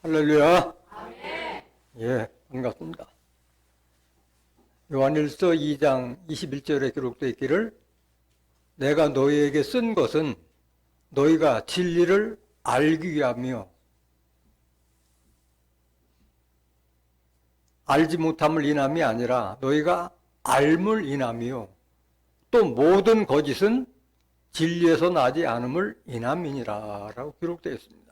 할렐루야. 아멘. 예, 반갑습니다. 요한일서 2장 21절에 기록되어 있기를 내가 너희에게 쓴 것은 너희가 진리를 알기 위하며 알지 못함을 인함이 아니라 너희가 알물 인함이요 또 모든 거짓은 진리에서 나지 않음을 인함이니라 라고 기록되어 있습니다.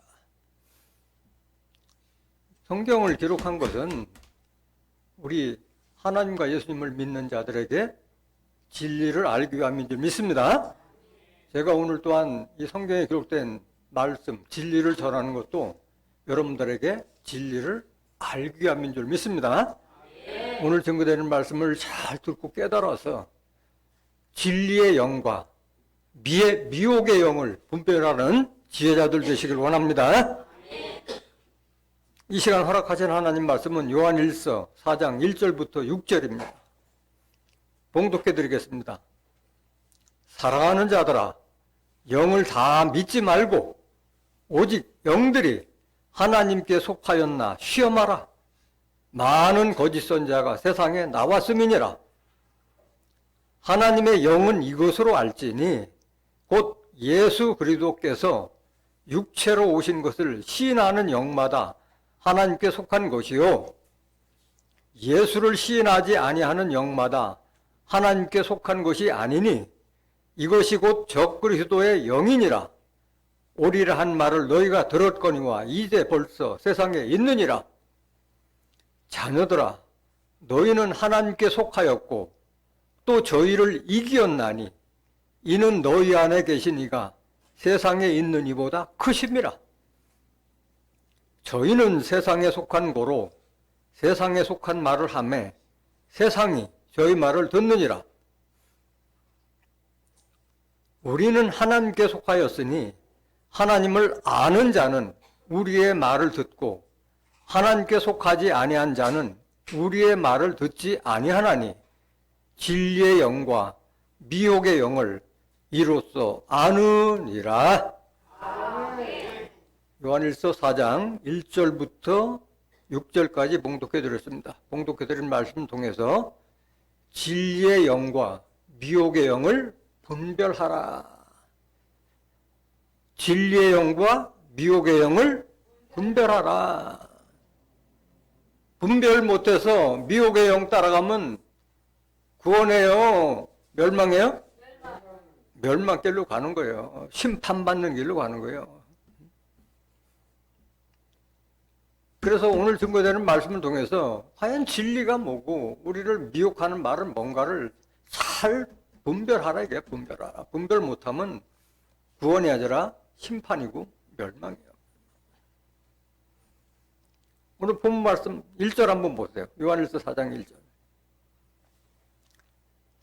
성경을 기록한 것은 우리 하나님과 예수님을 믿는 자들에게 진리를 알기 위함인 줄 믿습니다. 제가 오늘 또한 이 성경에 기록된 말씀, 진리를 전하는 것도 여러분들에게 진리를 알기 위함인 줄 믿습니다. 오늘 증거되는 말씀을 잘 듣고 깨달아서 진리의 영과 미혹의 영을 분별하는 지혜자들 되시길 원합니다. 이 시간 허락하신 하나님 말씀은 요한일서 4장 1절부터 6절입니다. 봉독해 드리겠습니다. 사랑하는 자들아, 영을 다 믿지 말고 오직 영들이 하나님께 속하였나 시험하라. 많은 거짓 선지자가 세상에 나왔음이니라. 하나님의 영은 이것으로 알지니 곧 예수 그리스도께서 육체로 오신 것을 시인하는 영마다 하나님께 속한 것이요 예수를 시인하지 아니하는 영마다 하나님께 속한 것이 아니니 이것이 곧 적그리스도의 영이니라. 오리라 한 말을 너희가 들었거니와 이제 벌써 세상에 있느니라. 자녀들아, 너희는 하나님께 속하였고 또 저희를 이기었나니 이는 너희 안에 계신 이가 세상에 있는 이보다 크심이라. 저희는 세상에 속한 고로 세상에 속한 말을 하매 세상이 저희 말을 듣느니라. 우리는 하나님께 속하였으니 하나님을 아는 자는 우리의 말을 듣고 하나님께 속하지 아니한 자는 우리의 말을 듣지 아니하나니 진리의 영과 미혹의 영을 이로써 아느니라. 요한일서 4장 1절부터 6절까지 봉독해 드렸습니다. 봉독해 드린 말씀 통해서 진리의 영과 미혹의 영을 분별하라. 진리의 영과 미혹의 영을 분별하라. 분별 못해서 미혹의 영 따라가면 구원해요? 멸망해요? 멸망길로 가는 거예요. 심판받는 길로 가는 거예요. 그래서 오늘 증거되는 말씀을 통해서 과연 진리가 뭐고 우리를 미혹하는 말은 뭔가를 잘 분별하라. 이게 분별하라. 분별 못하면 구원이 아니라 심판이고 멸망이에요. 오늘 본 말씀 1절 한번 보세요. 요한일서 4장 1절.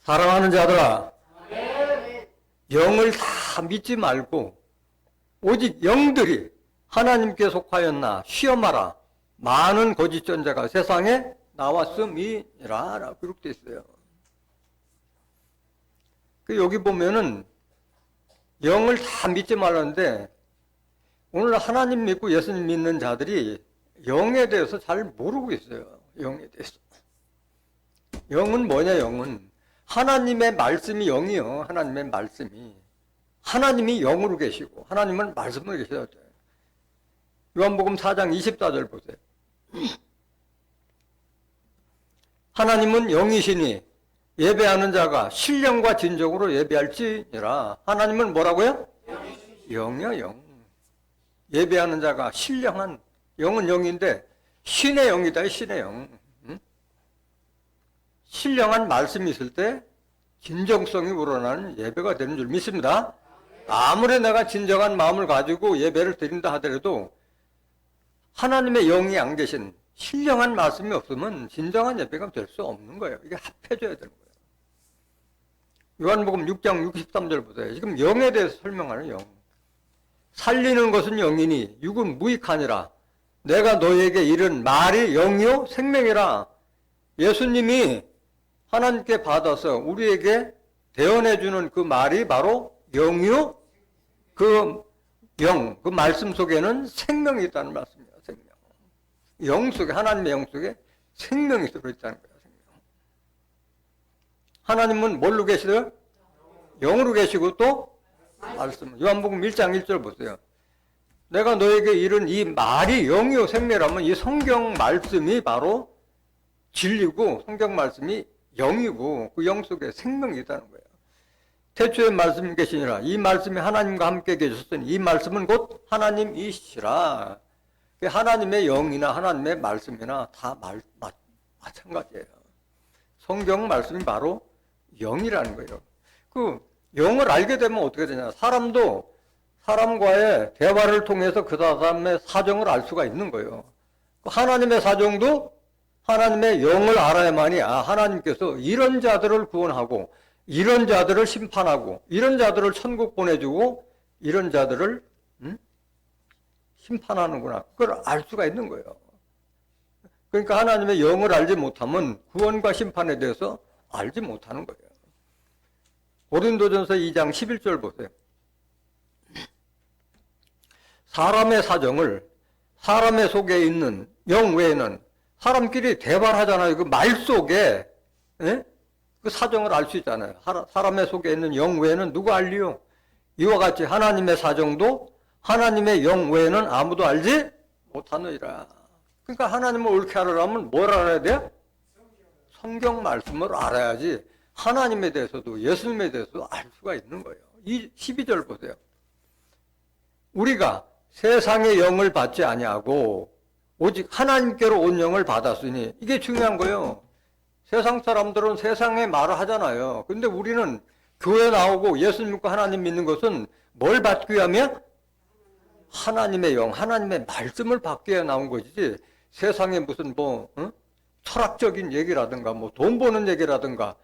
사랑하는 자들아, 영을 다 믿지 말고 오직 영들이 하나님께 속하였나 시험하라. 많은 거짓 전자가 세상에 나왔음이라 라고 기록되어 있어요. 여기 보면은 영을 다 믿지 말라는데 오늘 하나님 믿고 예수님 믿는 자들이 영에 대해서 잘 모르고 있어요. 영에 대해서. 영은 뭐냐? 영은 하나님의 말씀이 영이요. 하나님의 말씀이. 하나님이 영으로 계시고 하나님은 말씀으로 계셔야 돼요. 요한복음 4장 24절 보세요. 하나님은 영이시니 예배하는 자가 신령과 진정으로 예배할지니라. 하나님은 뭐라고요? 영이요, 영. 예배하는 자가 신령한, 영은 영인데 신의 영이다, 신의 영. 신령한 말씀이 있을 때 진정성이 우러나는 예배가 되는 줄 믿습니다. 아무리 내가 진정한 마음을 가지고 예배를 드린다 하더라도 하나님의 영이 안 계신 신령한 말씀이 없으면 진정한 예배가 될 수 없는 거예요. 이게 합해져야 되는 거예요. 요한복음 6장 63절 보세요. 지금 영에 대해서 설명하는 영. 살리는 것은 영이니 육은 무익하니라. 내가 너희에게 이른 말이 영이요 생명이라. 예수님이 하나님께 받아서 우리에게 대언해주는 그 말이 바로 영이요. 그 영, 그 말씀 속에는 생명이 있다는 말씀이에요. 생명. 영 속에, 하나님의 영 속에 생명이 들어있다는 거예요. 생명. 하나님은 뭘로 계시더요? 영으로 계시고 또 말씀. 요한복음 1장 1절 보세요. 내가 너에게 이른 이 말이 영이요 생명이라면 이 성경 말씀이 바로 진리고 성경 말씀이 영이고 그 영 속에 생명이 있다는 거예요. 태초에 말씀이 계시니라. 이 말씀이 하나님과 함께 계셨으니 이 말씀은 곧 하나님이시라. 하나님의 영이나 하나님의 말씀이나 다 마찬가지예요. 성경 말씀이 바로 영이라는 거예요. 그 영을 알게 되면 어떻게 되냐. 사람도 사람과의 대화를 통해서 그 사람의 사정을 알 수가 있는 거예요. 하나님의 사정도 하나님의 영을 알아야만이 하나님께서 이런 자들을 구원하고 이런 자들을 심판하고 이런 자들을 천국 보내주고 이런 자들을 심판하는구나. 그걸 알 수가 있는 거예요. 그러니까 하나님의 영을 알지 못하면 구원과 심판에 대해서 알지 못하는 거예요. 고린도전서 2장 11절 보세요. 사람의 사정을 사람의 속에 있는 영 외에는 사람끼리 대화를 하잖아요. 그 말 속에 그 사정을 알 수 있잖아요. 사람의 속에 있는 영 외에는 누가 알리요? 이와 같이 하나님의 사정도 하나님의 영 외에는 아무도 알지 못하느니라. 그러니까 하나님을 옳게 알으려면 뭘 알아야 돼요? 성경 말씀을 알아야지 하나님에 대해서도 예수님에 대해서도 알 수가 있는 거예요. 이 12절 보세요. 우리가 세상의 영을 받지 아니하고 오직 하나님께로 온 영을 받았으니 이게 중요한 거예요. 세상 사람들은 세상의 말을 하잖아요. 근데 우리는 교회 나오고 예수 믿고 하나님 믿는 것은 뭘 받기 위하며? 하나님의 영, 하나님의 말씀을 받기 위해 나온 것이지 세상에 무슨 철학적인 얘기라든가 돈 버는 얘기라든가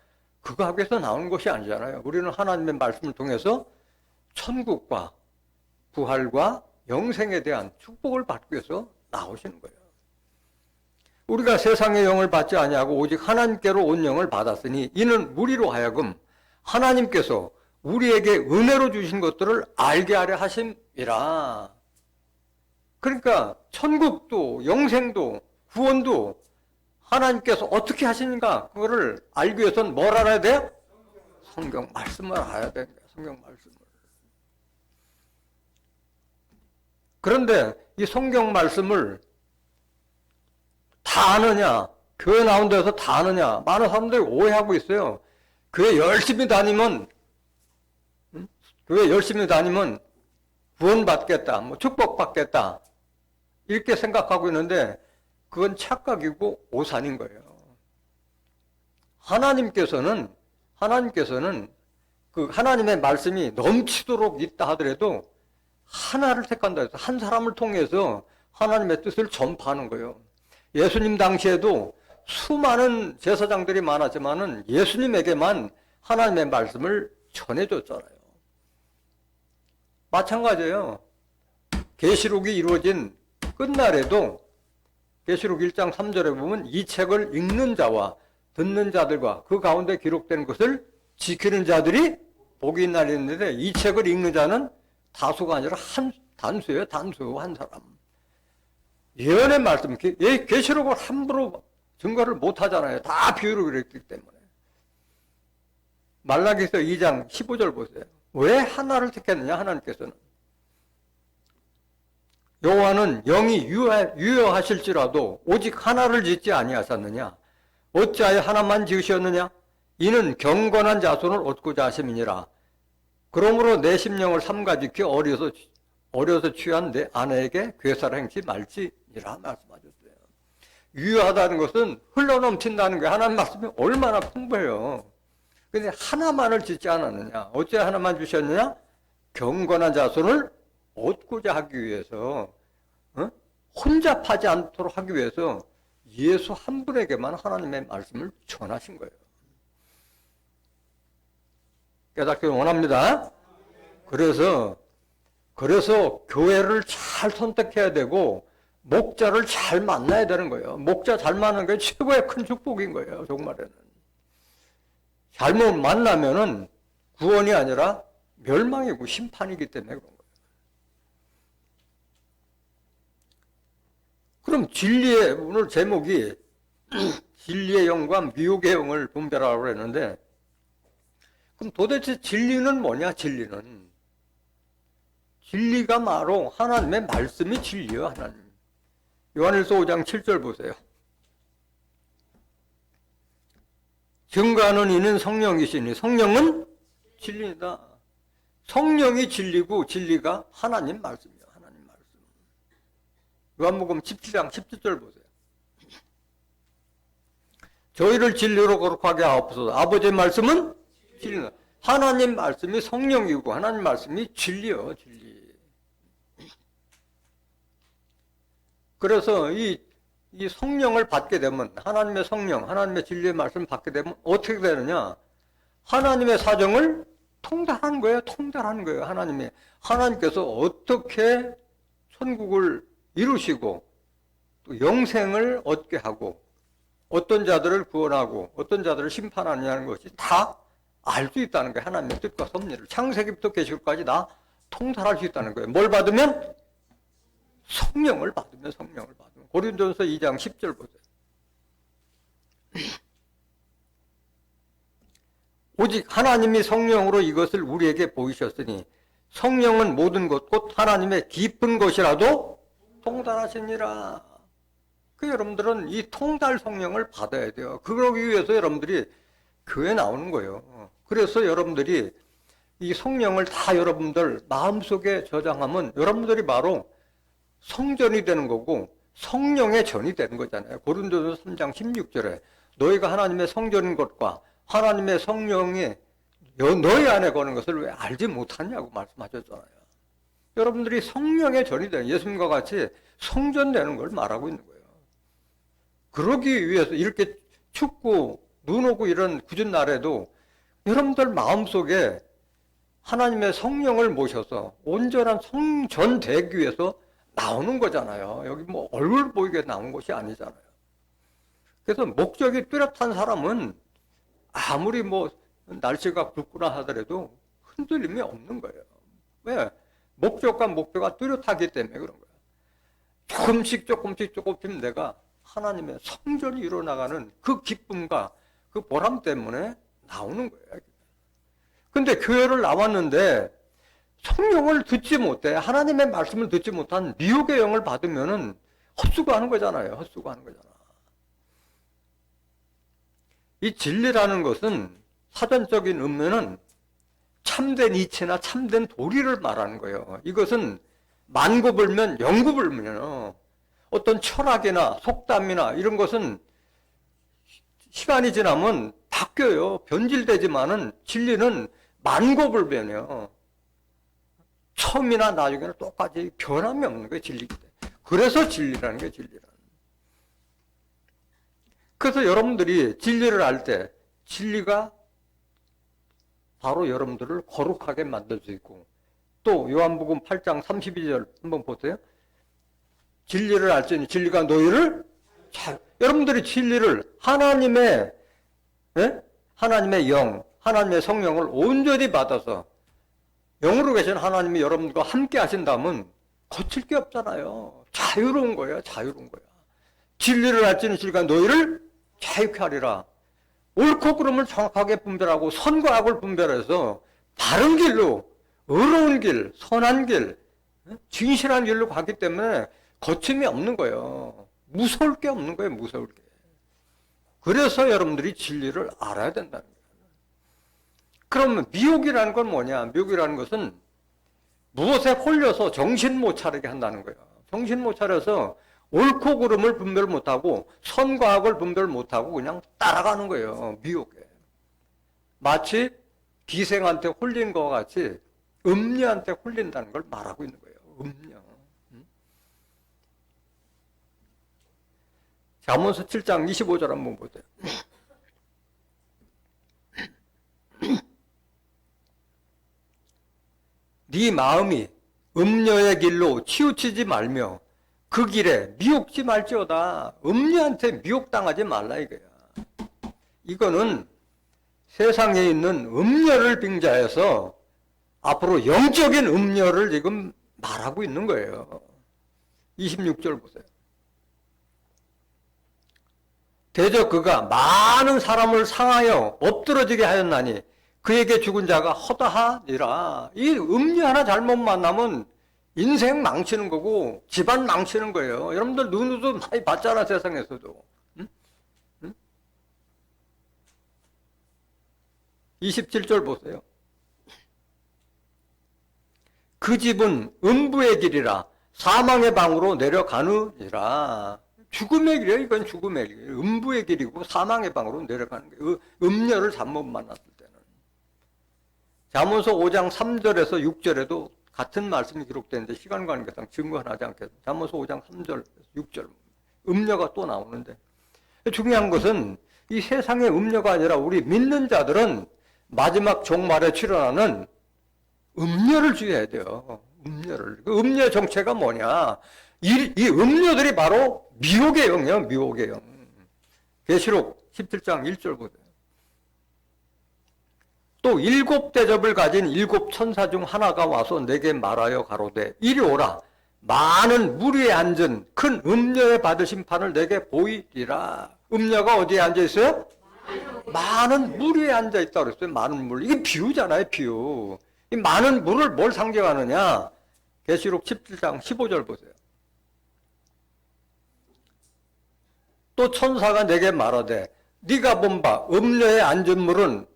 그거 하기 위해서 나오는 것이 아니잖아요. 우리는 하나님의 말씀을 통해서 천국과 부활과 영생에 대한 축복을 받기 위해서 나오시는 거예요. 우리가 세상의 영을 받지 아니하고 오직 하나님께로 온 영을 받았으니 이는 우리로 하여금 하나님께서 우리에게 은혜로 주신 것들을 알게 하려 하심이라. 그러니까 천국도 영생도 구원도 하나님께서 어떻게 하시는가 그거를 알기 위해서는 뭘 알아야 돼요? 성경 말씀을 알아야 돼요. 성경 말씀을. 그런데 이 성경 말씀을 다 아느냐? 교회 나온 데서 다 아느냐? 많은 사람들이 오해하고 있어요. 교회 열심히 다니면 구원받겠다, 축복받겠다 이렇게 생각하고 있는데 그건 착각이고 오산인 거예요. 하나님께서는 그 하나님의 말씀이 넘치도록 있다 하더라도 하나를 택한다 해서 한 사람을 통해서 하나님의 뜻을 전파하는 거예요. 예수님 당시에도 수많은 제사장들이 많았지만은 예수님에게만 하나님의 말씀을 전해줬잖아요. 마찬가지예요. 계시록이 이루어진 끝날에도 계시록 1장 3절에 보면 이 책을 읽는 자와 듣는 자들과 그 가운데 기록된 것을 지키는 자들이 복이 있나니 했는데 이 책을 읽는 자는 다수가 아니라 단수예요. 단수 한 사람. 예언의 말씀, 계시록을 함부로 증거를 못 하잖아요. 다 비유로 그랬기 때문에. 말라기서 2장 15절 보세요. 왜 하나를 택했느냐 하나님께서는. 여호와는 영이 유효하실지라도 오직 하나를 짓지 아니하셨느냐. 어찌하여 하나만 지으셨느냐. 이는 경건한 자손을 얻고자 하심이니라. 그러므로 내 심령을 삼가지켜 어려서 취한 내 아내에게 괴사를 행치 말지니라 말씀하셨어요. 유효하다는 것은 흘러넘친다는 거예요. 하나님 말씀이 얼마나 풍부해요. 근데 하나만을 짓지 않았느냐. 어째 하나만 주셨느냐. 경건한 자손을 얻고자 하기 위해서 혼잡하지 않도록 하기 위해서 예수 한 분에게만 하나님의 말씀을 전하신 거예요. 깨닫기를 원합니다. 그래서 교회를 잘 선택해야 되고 목자를 잘 만나야 되는 거예요. 목자 잘 만나는 게 최고의 큰 축복인 거예요. 정말에는. 잘못 만나면은 구원이 아니라 멸망이고 심판이기 때문에 그런 거예요. 그럼 진리의, 오늘 제목이 진리의 영과 미혹의 영을 분별하라고 했는데, 그럼 도대체 진리는 뭐냐, 진리는? 진리가 바로 하나님의 말씀이 진리예요, 하나님. 요한일서 5장 7절 보세요. 증거하는 이는 성령이시니 성령은 진리다. 성령이 진리고 진리가 하나님 말씀이에요. 하나님 말씀. 요한복음 17장 17절 보세요. 저희를 진리로 거룩하게 하옵소서. 아버지의 말씀은 진리다. 하나님 말씀이 성령이고 하나님 말씀이 진리요, 진리. 그래서 이 성령을 받게 되면, 하나님의 성령, 하나님의 진리의 말씀을 받게 되면 어떻게 되느냐? 하나님의 사정을 통달하는 거예요. 통달하는 거예요. 하나님께서 어떻게 천국을 이루시고 또 영생을 얻게 하고 어떤 자들을 구원하고 어떤 자들을 심판하느냐는 것이 다 알 수 있다는 거예요. 하나님의 뜻과 섭리를. 창세기부터 계시록까지 다 통달할 수 있다는 거예요. 뭘 받으면? 성령을 받으면. 고린도전서 2장 10절 보세요. 오직 하나님이 성령으로 이것을 우리에게 보이셨으니 성령은 모든 것 곧 하나님의 깊은 것이라도 통달하시니라. 여러분들은 이 통달 성령을 받아야 돼요. 그러기 위해서 여러분들이 교회 나오는 거예요. 그래서 여러분들이 이 성령을 다 여러분들 마음속에 저장하면 여러분들이 바로 성전이 되는 거고 성령의 전이 되는 거잖아요. 고린도전서 3장 16절에 너희가 하나님의 성전인 것과 하나님의 성령이 너희 안에 거는 것을 왜 알지 못하냐고 말씀하셨잖아요. 여러분들이 성령의 전이 되는, 예수님과 같이 성전 되는 걸 말하고 있는 거예요. 그러기 위해서 이렇게 춥고 눈 오고 이런 굳은 날에도 여러분들 마음속에 하나님의 성령을 모셔서 온전한 성전 되기 위해서 나오는 거잖아요. 여기 뭐 얼굴 보이게 나온 것이 아니잖아요. 그래서 목적이 뚜렷한 사람은 아무리 뭐 날씨가 굵구나 하더라도 흔들림이 없는 거예요. 왜? 목표가 뚜렷하기 때문에 그런 거예요. 조금씩 내가 하나님의 성전이 일어나가는 그 기쁨과 그 보람 때문에 나오는 거예요. 근데 교회를 나왔는데 성령을 듣지 못해, 하나님의 말씀을 듣지 못한 미혹의 영을 받으면은 헛수고 하는 거잖아요. 헛수고 하는 거잖아. 이 진리라는 것은 사전적인 의미는 참된 이치나 참된 도리를 말하는 거예요. 이것은 만고불면 영구불면이에요. 어떤 철학이나 속담이나 이런 것은 시간이 지나면 바뀌어요. 변질되지만은 진리는 만고불변이에요. 처음이나 나중에는 똑같이 변함이 없는 거예요. 진리기 때문에. 그래서 진리라는 게 진리라는. 그래서 여러분들이 진리를 알 때 진리가 바로 여러분들을 거룩하게 만들 수 있고, 또 요한복음 8장 32절 한번 보세요. 진리를 알지니 진리가 너희를 여러분들이 진리를 하나님의 영, 하나님의 성령을 온전히 받아서 영으로 계신 하나님이 여러분과 함께 하신다면 거칠 게 없잖아요. 자유로운 거예요. 자유로운 거야. 진리를 알지니 진리가 너희를 자유케 하리라. 옳고 그름을 정확하게 분별하고 선과 악을 분별해서 바른 길로, 의로운 길, 선한 길, 진실한 길로 가기 때문에 거침이 없는 거예요. 무서울 게 없는 거예요. 무서울 게. 그래서 여러분들이 진리를 알아야 된다는 거예요. 그러면 미혹이라는 건 뭐냐? 미혹이라는 것은 무엇에 홀려서 정신 못 차리게 한다는 거예요. 정신 못 차려서 옳고 그름을 분별 못하고 선과 악을 분별 못하고 그냥 따라가는 거예요. 미혹에. 마치 기생한테 홀린 것과 같이 음녀한테 홀린다는 걸 말하고 있는 거예요. 음녀. 잠언서 7장 25절 한번 보세요. 네 마음이 음녀의 길로 치우치지 말며 그 길에 미혹지 말지어다. 음녀한테 미혹당하지 말라 이거야. 이거는 세상에 있는 음녀를 빙자해서 앞으로 영적인 음녀를 지금 말하고 있는 거예요. 26절 보세요. 대저 그가 많은 사람을 상하여 엎드러지게 하였나니 그에게 죽은 자가 허다하니라. 이 음료 하나 잘못 만나면 인생 망치는 거고 집안 망치는 거예요. 여러분들 눈으로 많이 봤잖아, 세상에서도. 응? 응? 27절 보세요. 그 집은 음부의 길이라 사망의 방으로 내려가느니라. 죽음의 길이에요. 이건 죽음의 길. 음부의 길이고 사망의 방으로 내려가는 거예요. 음녀를 잘못 만났을 때는. 잠언서 5장 3절에서 6절에도 같은 말씀이 기록되는데 시간 관계상 증거는 하지 않겠습니다. 잠언서 5장 3절, 6절. 음녀가 또 나오는데 중요한 것은 이 세상의 음녀가 아니라 우리 믿는 자들은 마지막 종말에 출현하는 음녀를 주의해야 돼요. 음녀를. 그 음녀의 정체가 뭐냐? 이 음녀들이 바로 미혹의 영이에요. 미혹의 영. 계시록 17장 1절 보세요. 또 7 대접을 가진 7 천사 중 하나가 와서 내게 말하여 가로되 이리 오라. 많은 무리에 앉은 큰 음녀의 받을 심판을 내게 보이리라. 음녀가 어디에 앉아 있어요? 많은 무리에 앉아 있다고 그랬어요. 많은 물. 이게 비유잖아요. 비유. 이 많은 물을 뭘 상징하느냐? 계시록 17장 15절 보세요. 또 천사가 내게 말하되 네가 본 바 음녀에 앉은 물은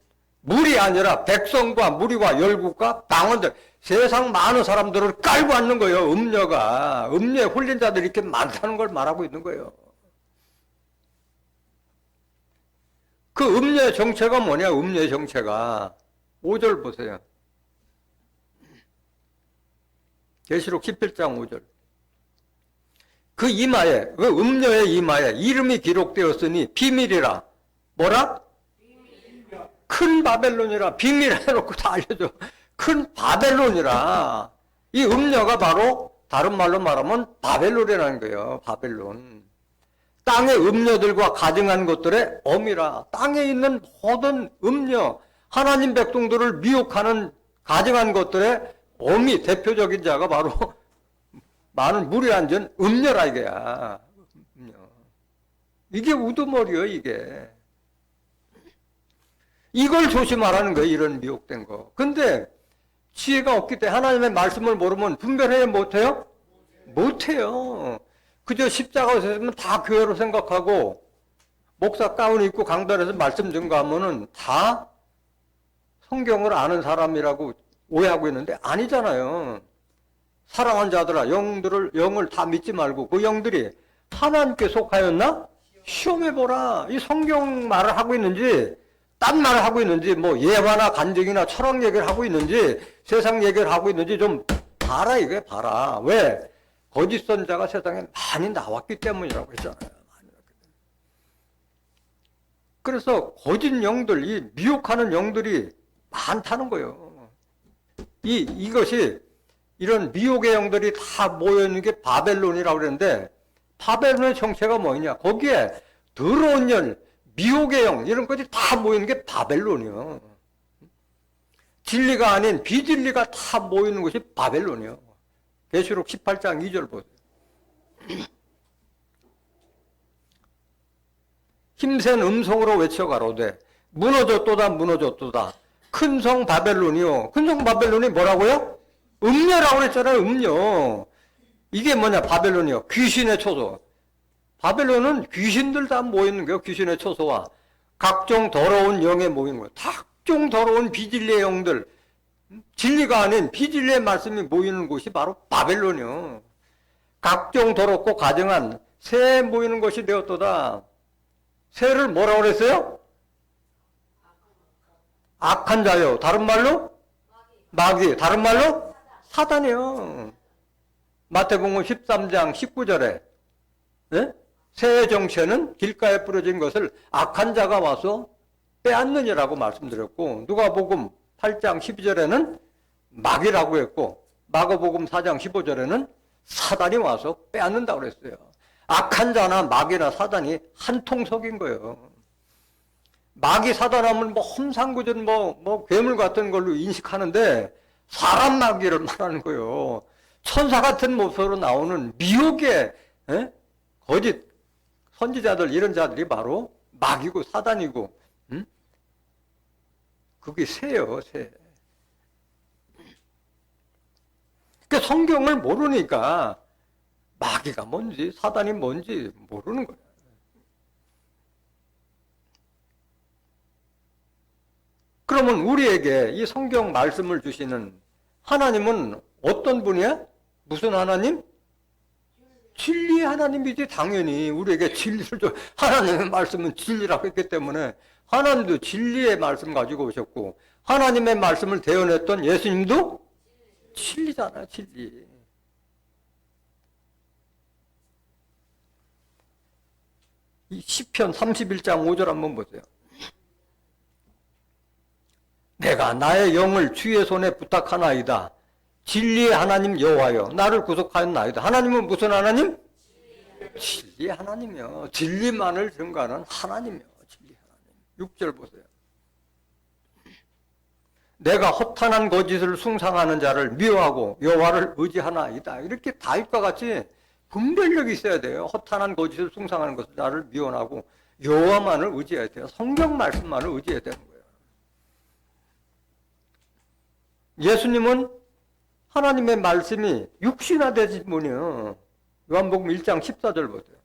물이 아니라 백성과 무리와 열국과 방언들, 세상 많은 사람들을 깔고 앉는 거예요. 음녀가. 음녀에 홀린 자들이 이렇게 많다는 걸 말하고 있는 거예요. 그 음녀의 정체가 뭐냐? 음녀의 정체가 5절 보세요. 계시록 17장 5절. 그 이마에, 그 음녀의 이마에 이름이 기록되었으니 비밀이라. 뭐라? 큰 바벨론이라. 비밀 해놓고 다 알려줘. 큰 바벨론이라. 이 음녀가 바로 다른 말로 말하면 바벨론이라는 거예요. 바벨론. 땅의 음녀들과 가증한 것들의 어미라. 땅에 있는 모든 음녀, 하나님 백성들을 미혹하는 가증한 것들의 어미, 대표적인 자가 바로 많은 물에 앉은 음녀라 이게야. 음녀. 이게 우두머리예요, 이게. 이걸 조심하라는 거예요, 이런 미혹된 거. 근데 지혜가 없기 때문에 하나님의 말씀을 모르면 분별해 못해요? 못해요. 그저 십자가에 서면 다 교회로 생각하고 목사 가운 입고 강단에서 말씀 증거하면은 다 성경을 아는 사람이라고 오해하고 있는데 아니잖아요. 사랑하는 자들아, 영을 다 믿지 말고 그 영들이 하나님께 속하였나? 시험해보라. 이 성경 말을 하고 있는지 딴 말을 하고 있는지 뭐 예화나 간증이나 철학 얘기를 하고 있는지 세상 얘기를 하고 있는지 좀 봐라 이게 봐라. 왜? 거짓 선자가 세상에 많이 나왔기 때문이라고 했잖아요. 그래서 거짓 영들, 이 미혹하는 영들이 많다는 거예요. 이것이 이런 미혹의 영들이 다 모여있는 게 바벨론이라고 그랬는데 바벨론의 정체가 뭐냐? 거기에 더러운 열, 미혹의 영 이런 것이 다 모이는 게 바벨론이요. 진리가 아닌 비진리가 다 모이는 것이 바벨론이요. 계시록 18장 2절 보세요. 힘센 음성으로 외쳐 가로되 무너졌도다 무너졌도다 큰 성 바벨론이요. 큰 성 바벨론이 뭐라고요? 음녀라고 그랬잖아요. 음녀. 이게 뭐냐? 바벨론이요. 귀신의 초소. 바벨론은 귀신들 다 모이는 거예요. 귀신의 초소와 각종 더러운 영에 모이는 거예요. 각종 더러운 비진리의 영들, 진리가 아닌 비진리의 말씀이 모이는 곳이 바로 바벨론이요. 각종 더럽고 가증한 새 모이는 것이 되었도다. 새를 뭐라고 그랬어요? 악한 자요. 다른 말로? 마귀. 다른 말로? 사단이요. 마태복음 13장 19절에 네? 새의 정체는 길가에 뿌려진 것을 악한 자가 와서 빼앗느니라고 말씀드렸고 누가복음 8장 12절에는 마귀라고 했고 마가복음 4장 15절에는 사단이 와서 빼앗는다고 그랬어요. 악한 자나 마귀나 사단이 한 통속인 거예요. 마귀 사단하면 뭐 험상궂은 뭐 괴물 같은 걸로 인식하는데 사람 마귀를 말하는 거예요. 천사 같은 모습으로 나오는 미혹의 거짓 선지자들 이런 자들이 바로 마귀고 사단이고, 응? 그게 새요, 새. 그러니까 성경을 모르니까 마귀가 뭔지 사단이 뭔지 모르는 거예요. 그러면 우리에게 이 성경 말씀을 주시는 하나님은 어떤 분이야? 무슨 하나님? 진리의 하나님이지. 당연히 우리에게 진리를 줘. 하나님의 말씀은 진리라고 했기 때문에 하나님도 진리의 말씀 가지고 오셨고, 하나님의 말씀을 대언했던 예수님도 진리잖아요. 진리. 이 시편 31장 5절 한번 보세요. 내가 나의 영을 주의 손에 부탁하나이다. 진리의 하나님 여호와여 나를 구속하였나이다. 하나님은 무슨 하나님? 진리의 하나님이요. 진리만을 증거하는 하나님이요. 진리 하나님. 6절 보세요. 내가 허탄한 거짓을 숭상하는 자를 미워하고 여호와를 의지하나이다. 이렇게 다윗과 같이 분별력이 있어야 돼요. 허탄한 거짓을 숭상하는 것을 나를 미워하고 여호와만을 의지해야 돼요. 성경 말씀만을 의지해야 되는 거예요. 예수님은 하나님의 말씀이 육신화되신 분이요. 요한복음 1장 14절 보세요.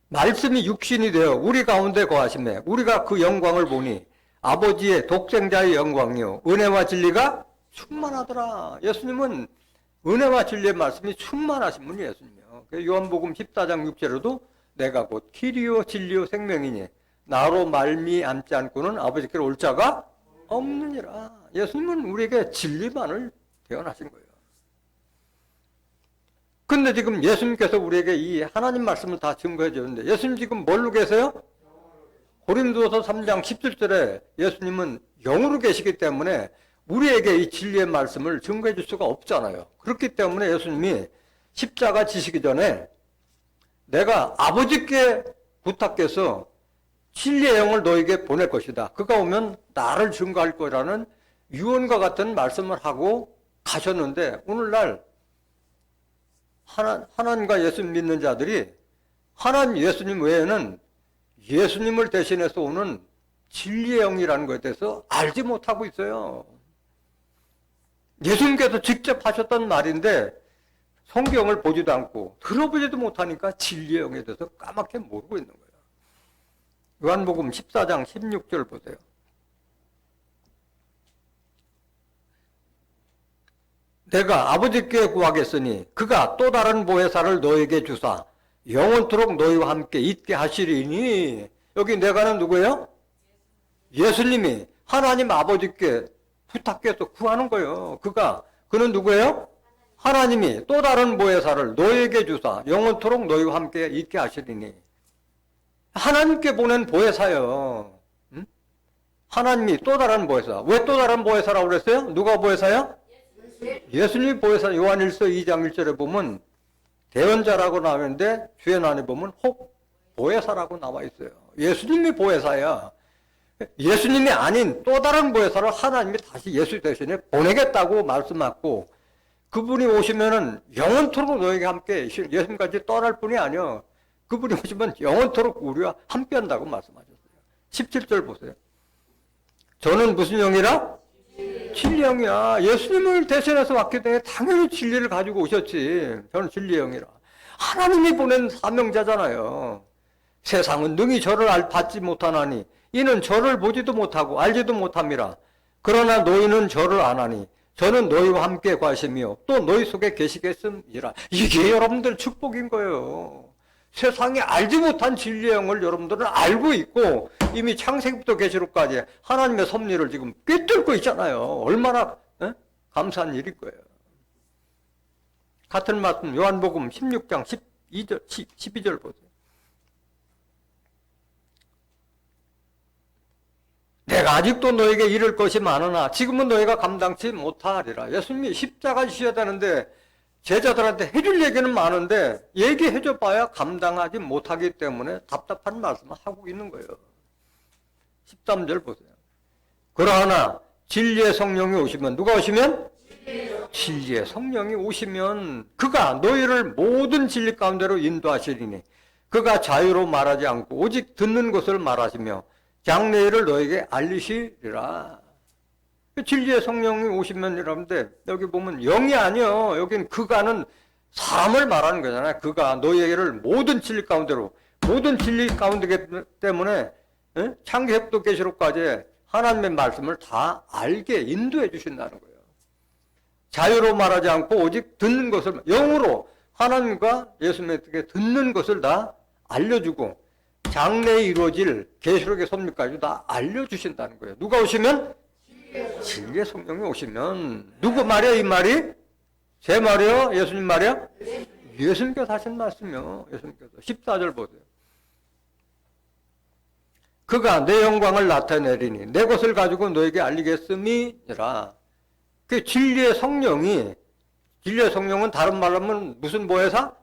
말씀이 육신이 되어 우리 가운데 거하심에 우리가 그 영광을 보니 아버지의 독생자의 영광이요 은혜와 진리가 충만하더라. 예수님은 은혜와 진리의 말씀이 충만하신 분이 예수님이요. 요한복음 14장 6절에도 내가 곧 길이요 진리요 생명이니 나로 말미암지 않고는 아버지께로 올 자가 없느니라. 예수님은 우리에게 진리만을 대언하신 거예요. 근데 지금 예수님께서 우리에게 이 하나님 말씀을 다 증거해 주는데 예수님 지금 뭘로 계세요? 고린도서 3장 17절에 예수님은 영으로 계시기 때문에 우리에게 이 진리의 말씀을 증거해 줄 수가 없잖아요. 그렇기 때문에 예수님이 십자가 지시기 전에 내가 아버지께 부탁해서 진리의 영을 너에게 보낼 것이다. 그가 오면 나를 증거할 거라는 유언과 같은 말씀을 하고 가셨는데 오늘날 하나님과 예수님 믿는 자들이 하나님 예수님 외에는 예수님을 대신해서 오는 진리의 영이라는 것에 대해서 알지 못하고 있어요. 예수님께서 직접 하셨던 말인데 성경을 보지도 않고 들어보지도 못하니까 진리의 영에 대해서 까맣게 모르고 있는 거예요. 요한복음 14장 16절 보세요. 내가 아버지께 구하겠으니 그가 또 다른 보혜사를 너에게 주사 영원토록 너희와 함께 있게 하시리니. 여기 내가는 누구예요? 예수님이 하나님 아버지께 부탁해서 구하는 거예요. 그는 누구예요? 하나님이 또 다른 보혜사를 너에게 주사 영원토록 너희와 함께 있게 하시리니. 하나님께 보낸 보혜사요. 응? 하나님이 또 다른 보혜사. 왜 또 다른 보혜사라고 그랬어요? 누가 보혜사요? 예수님이 보혜사. 요한일서 2장 1절에 보면 대언자라고 나오는데 주연 안에 보면 혹 보혜사라고 나와 있어요. 예수님이 보혜사야. 예수님이 아닌 또 다른 보혜사를 하나님이 다시 예수 대신에 보내겠다고 말씀하고 그분이 오시면은 영원토록 너에게 함께 예수님까지 떠날 뿐이 아니요. 그분이 오시면 영원토록 우리와 함께 한다고 말씀하셨어요. 17절 보세요. 저는 무슨 영이라? 진리 영이야. 예수님을 대신해서 왔기 때문에 당연히 진리를 가지고 오셨지. 저는 진리 영이라. 하나님이 보낸 사명자잖아요. 세상은 능히 저를 받지 못하나니 이는 저를 보지도 못하고 알지도 못함이라. 그러나 너희는 저를 아나니 저는 너희와 함께 과시며 또 너희 속에 계시겠음이라. 이게 여러분들 축복인 거예요. 세상에 알지 못한 진리의 영을 여러분들은 알고 있고 이미 창세기부터 계시록까지 하나님의 섭리를 지금 꿰뚫고 있잖아요. 얼마나 감사한 일일 거예요. 같은 말씀 요한복음 16장 12절 보세요. 내가 아직도 너에게 이를 것이 많으나 지금은 너희가 감당치 못하리라. 예수님이 십자가 지셔야 되는데 제자들한테 해줄 얘기는 많은데 얘기해줘 봐야 감당하지 못하기 때문에 답답한 말씀을 하고 있는 거예요. 13절 보세요. 그러나 진리의 성령이 오시면 누가 오시면? 진리의 성령이 오시면 그가 너희를 모든 진리 가운데로 인도하시리니 그가 자유로 말하지 않고 오직 듣는 것을 말하시며 장래일을 너에게 알리시리라. 진리의 성령이 오시면 이러는데 여기 보면 영이 아니요. 여기는 그가는 사람을 말하는 거잖아요. 그가 너희에게를 모든 진리 가운데로, 모든 진리 가운데 때문에 창세기부터 계시록까지 하나님의 말씀을 다 알게 인도해 주신다는 거예요. 자유로 말하지 않고 오직 듣는 것을, 영으로 하나님과 예수님께 듣는 것을 다 알려주고 장래에 이루어질 계시록의 섭리까지 다 알려주신다는 거예요. 누가 오시면? 진리의 성령이 오시면. 누구 말이야 이 말이? 제 말이요? 예수님 말이요? 예수님께서 하신 말씀이요. 예수님께서 14절 보세요. 그가 내 영광을 나타내리니 내 것을 가지고 너에게 알리겠음이니라. 그 진리의 성령이, 진리의 성령은 다른 말로 하면 무슨 보혜사?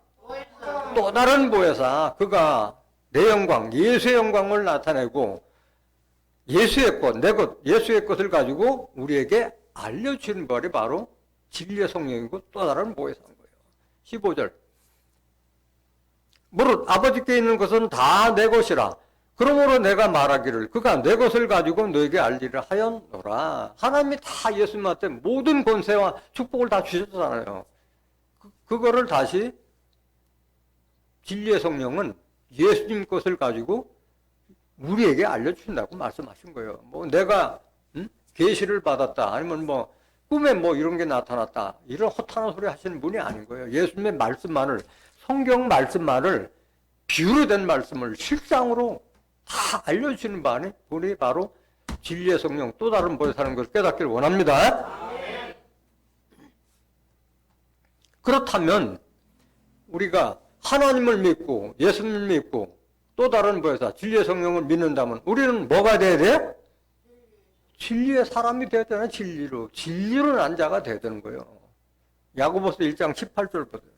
또 다른 보혜사. 그가 내 영광, 예수의 영광을 나타내고 예수의 것, 내 것, 예수의 것을 가지고 우리에게 알려주는 말이 바로 진리의 성령이고 또 다른 보혜사인 거예요. 15절. 무릇 아버지께 있는 것은 다 내 것이라. 그러므로 내가 말하기를 그가 내 것을 가지고 너에게 알리라 하였노라. 하나님이 다 예수님한테 모든 권세와 축복을 다 주셨잖아요. 그거를 다시 진리의 성령은 예수님 것을 가지고 우리에게 알려주신다고 말씀하신 거예요. 뭐 내가 계시를 받았다, 아니면 뭐 꿈에 뭐 이런 게 나타났다, 이런 허탄한 소리 하시는 분이 아닌 거예요. 예수님의 말씀만을, 성경 말씀만을, 비유로 된 말씀을 실상으로 다 알려주시는 분이 바로 진리의 성령, 또 다른 보혜사라는 것을 깨닫기를 원합니다. 그렇다면 우리가 하나님을 믿고 예수님을 믿고 또 다른 보혜사 진리의 성령을 믿는다면 우리는 뭐가 돼야 돼요? 진리의 사람이 되어야 되나? 진리로 난 자가 되어야 되는 거예요. 야고보서 1장 18절 보세요.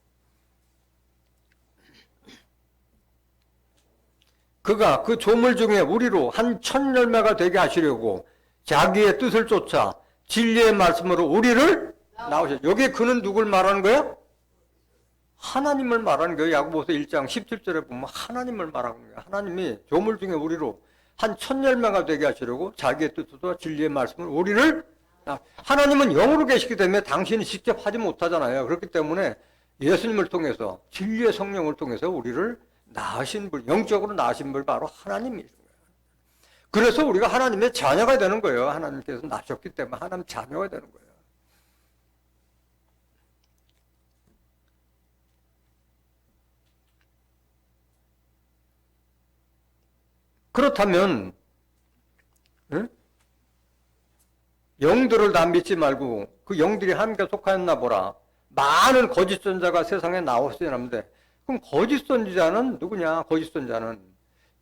그가 그 조물 중에 우리로 한 천열매가 되게 하시려고 자기의 뜻을 쫓아 진리의 말씀으로 우리를 나오셨어요. 여기에 그는 누굴 말하는 거예요? 하나님을 말하는 거예요. 야고보서 1장 17절에 보면 하나님을 말하는 거예요. 하나님이 조물 중에 우리로 한 천열매가 되게 하시려고 자기의 뜻으로 진리의 말씀을 우리를, 하나님은 영으로 계시기 때문에 당신이 직접 하지 못하잖아요. 그렇기 때문에 예수님을 통해서 진리의 성령을 통해서 우리를 낳으신 분, 영적으로 낳으신 분 바로 하나님이신 거예요. 그래서 우리가 하나님의 자녀가 되는 거예요. 하나님께서 낳으셨기 때문에 하나님 자녀가 되는 거예요. 그렇다면 영들을 다 믿지 말고 그 영들이 하나님께 속하였나 보라. 많은 거짓 선자가 세상에 나왔어야 하는데, 그럼 거짓 선지자는 누구냐? 거짓 선자는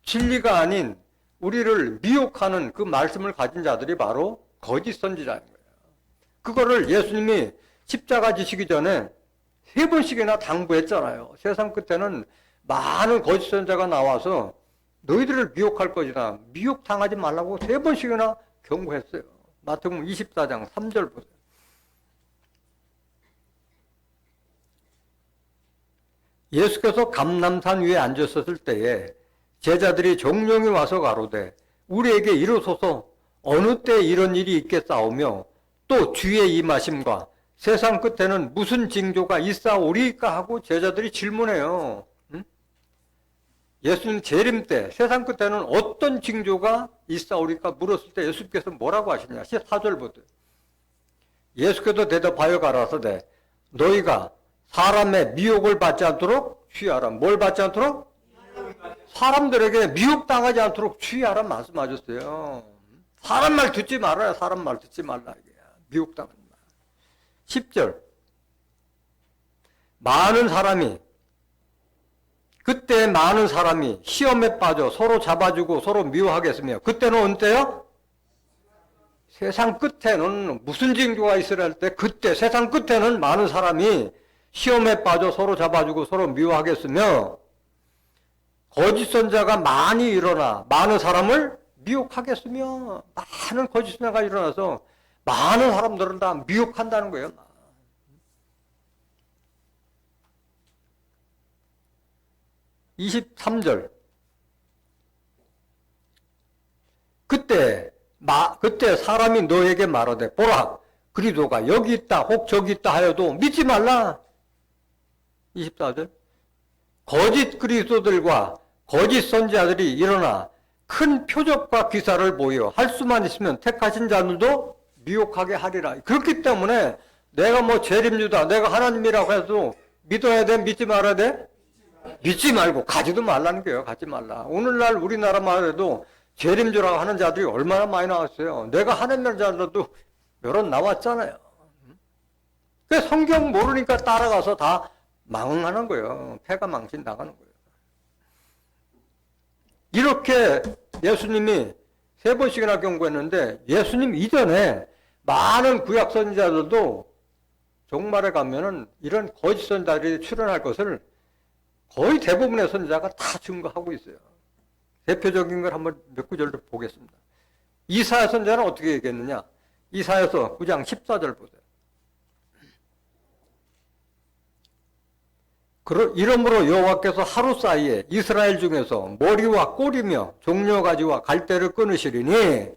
진리가 아닌 우리를 미혹하는 그 말씀을 가진 자들이 바로 거짓 선지자인 거예요. 그거를 예수님이 십자가 지시기 전에 3번씩이나 당부했잖아요. 세상 끝에는 많은 거짓 선자가 나와서 너희들을 미혹할 것이다, 미혹당하지 말라고 3번씩이나 경고했어요. 마태복음 24장 3절 보세요. 예수께서 감람산 위에 앉으셨을 때에 제자들이 정령이 와서 가로되 우리에게 이르소서 어느 때 이런 일이 있겠사오며 또 주의 임하심과 세상 끝에는 무슨 징조가 있사오리까 하고 제자들이 질문해요. 예수님 재림 때 세상 끝에는 어떤 징조가 있사오리까 물었을 때 예수께서 뭐라고 하시냐? 14절 보세요. 예수께서 대답하여 가라사대 너희가 사람의 미혹을 받지 않도록 주의하라. 뭘 받지 않도록? 사람들에게 미혹당하지 않도록 주의하라 말씀하셨어요. 사람 말 듣지 말아야. 사람 말 듣지 말라. 미혹당하지 마. 10절. 그때 많은 사람이 시험에 빠져 서로 잡아주고 서로 미워하겠으며, 그때는 언제요? 세상 끝에는 무슨 징조가 있으라 할 때, 그때 세상 끝에는 많은 사람이 시험에 빠져 서로 잡아주고 서로 미워하겠으며 거짓 선자가 많이 일어나 많은 사람을 미혹하겠으며, 많은 거짓 선자가 일어나서 많은 사람들을 다 미혹한다는 거예요. 23절. 그때 사람이 너에게 말하되 보라 그리스도가 여기 있다 혹 저기 있다 하여도 믿지 말라. 24절. 거짓 그리스도들과 거짓 선지자들이 일어나 큰 표적과 기사를 보여 할 수만 있으면 택하신 자들도 미혹하게 하리라. 그렇기 때문에 내가 뭐 재림주다 내가 하나님이라고 해도 믿어야 돼 믿지 말아야 돼? 믿지 말고 가지도 말라는 거예요. 가지 말라. 오늘날 우리나라만 해도 재림주라고 하는 자들이 얼마나 많이 나왔어요. 내가 하나님이라는 자들도 여러 나왔잖아요. 그 성경 모르니까 따라가서 다 망하는 거예요. 패가 망신 나가는 거예요. 이렇게 예수님이 3번씩이나 경고했는데 예수님 이전에 많은 구약 선지자들도 종말에 가면은 이런 거짓 선지자들이 출현할 것을 거의 대부분의 선지자가 다 증거하고 있어요. 대표적인 걸 한번 몇 구절로 보겠습니다. 이사야 선지자는 어떻게 얘기했느냐? 이사야서 9장 14절 보세요. 이러므로 여호와께서 하루 사이에 이스라엘 중에서 머리와 꼬리며 종려가지와 갈대를 끊으시리니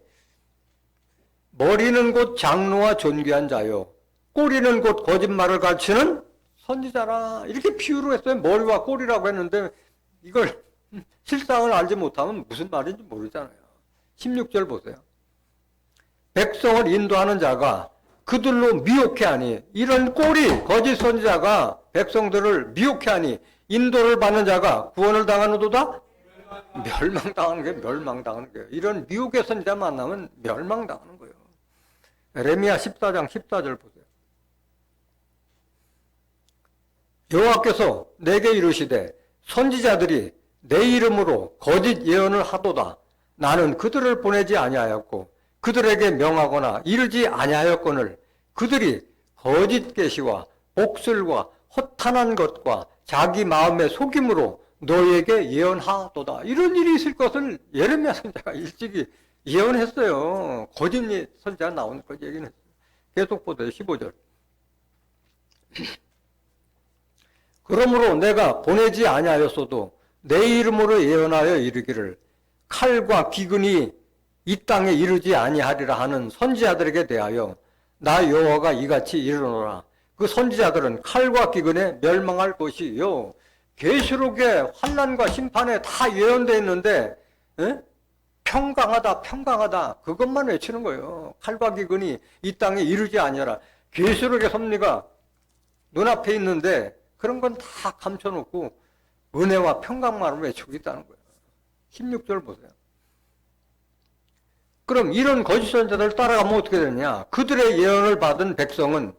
머리는 곧 장로와 존귀한 자요 꼬리는 곧 거짓말을 가르치는 선지자라. 이렇게 비유로 했어요. 머리와 꼬리라고 했는데 이걸 실상을 알지 못하면 무슨 말인지 모르잖아요. 16절 보세요. 백성을 인도하는 자가 그들로 미혹해 하니 이런 꼬리 거짓 선지자가 백성들을 미혹해 하니 인도를 받는 자가 구원을 당하는도다? 멸망당하는 거예요. 멸망당하는 거예요. 이런 미혹의 선지자 만나면 멸망당하는 거예요. 에레미야 14장 14절 보세요. 여호와께서 내게 이르시되 선지자들이 내 이름으로 거짓 예언을 하도다. 나는 그들을 보내지 아니하였고 그들에게 명하거나 이르지 아니하였거늘 그들이 거짓 계시와 복술과 허탄한 것과 자기 마음의 속임으로 너에게 예언하도다. 이런 일이 있을 것을 예레미야 선지자가 일찍이 예언했어요. 거짓 선지자가 나오는 걸 얘기는 했어요. 계속 보세요. 15절. 그러므로 내가 보내지 아니하였어도 내 이름으로 예언하여 이르기를 칼과 기근이 이 땅에 이르지 아니하리라 하는 선지자들에게 대하여 나 여호와가 이같이 이르노라. 그 선지자들은 칼과 기근에 멸망할 것이요. 계시록에 환난과 심판에 다 예언되어 있는데 평강하다 평강하다 그것만 외치는 거예요. 칼과 기근이 이 땅에 이르지 아니하라. 계시록의 섭리가 눈앞에 있는데 그런 건 다 감춰놓고 은혜와 평강만을 외치고 있다는 거예요. 16절 보세요. 그럼 이런 거짓 선지자들을 따라가면 어떻게 되느냐? 그들의 예언을 받은 백성은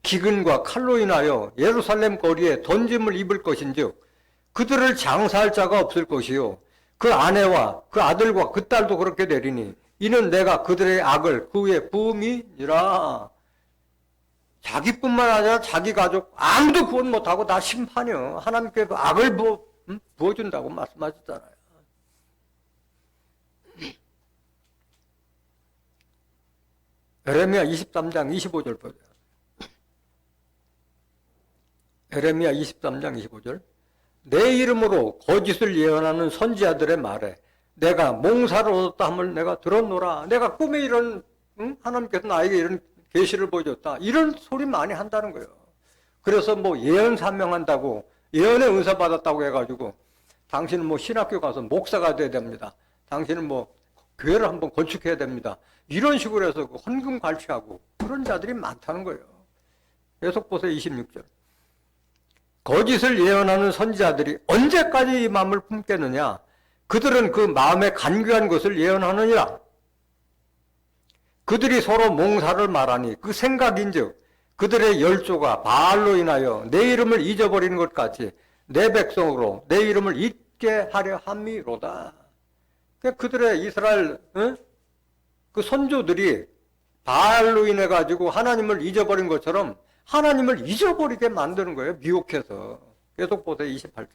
기근과 칼로 인하여 예루살렘 거리에 던짐을 입을 것인즉 그들을 장사할 자가 없을 것이요 그 아내와 그 아들과 그 딸도 그렇게 되리니 이는 내가 그들의 악을 그 위에 부음이니라. 자기뿐만 아니라 자기 가족 아무도 구원 못하고 다 심판이요. 하나님께서 악을 부어준다고 말씀하셨잖아요. 에레미야 23장 25절 보세요. 에레미야 23장 25절. 내 이름으로 거짓을 예언하는 선지자들의 말에 내가 몽사를 얻었다 함을 내가 들었노라. 내가 꿈에 이런 하나님께서 나에게 이런 계시를 보여줬다. 이런 소리 많이 한다는 거예요. 그래서 뭐 예언 사명한다고 예언의 은사 받았다고 해가지고 당신은 뭐 신학교 가서 목사가 돼야 됩니다. 당신은 뭐 교회를 한번 건축해야 됩니다. 이런 식으로 해서 헌금 갈취하고 그런 자들이 많다는 거예요. 계속 보세요. 26절. 거짓을 예언하는 선지자들이 언제까지 이 마음을 품겠느냐? 그들은 그 마음에 간교한 것을 예언하느니라. 그들이 서로 몽사를 말하니 그 생각인즉 그들의 열조가 바알로 인하여 내 이름을 잊어버리는 것 같이 내 백성으로 내 이름을 잊게 하려 함이로다. 그들의 이스라엘 그 선조들이 바알로 인해 가지고 하나님을 잊어버린 것처럼 하나님을 잊어버리게 만드는 거예요. 미혹해서. 계속 보세요. 28절.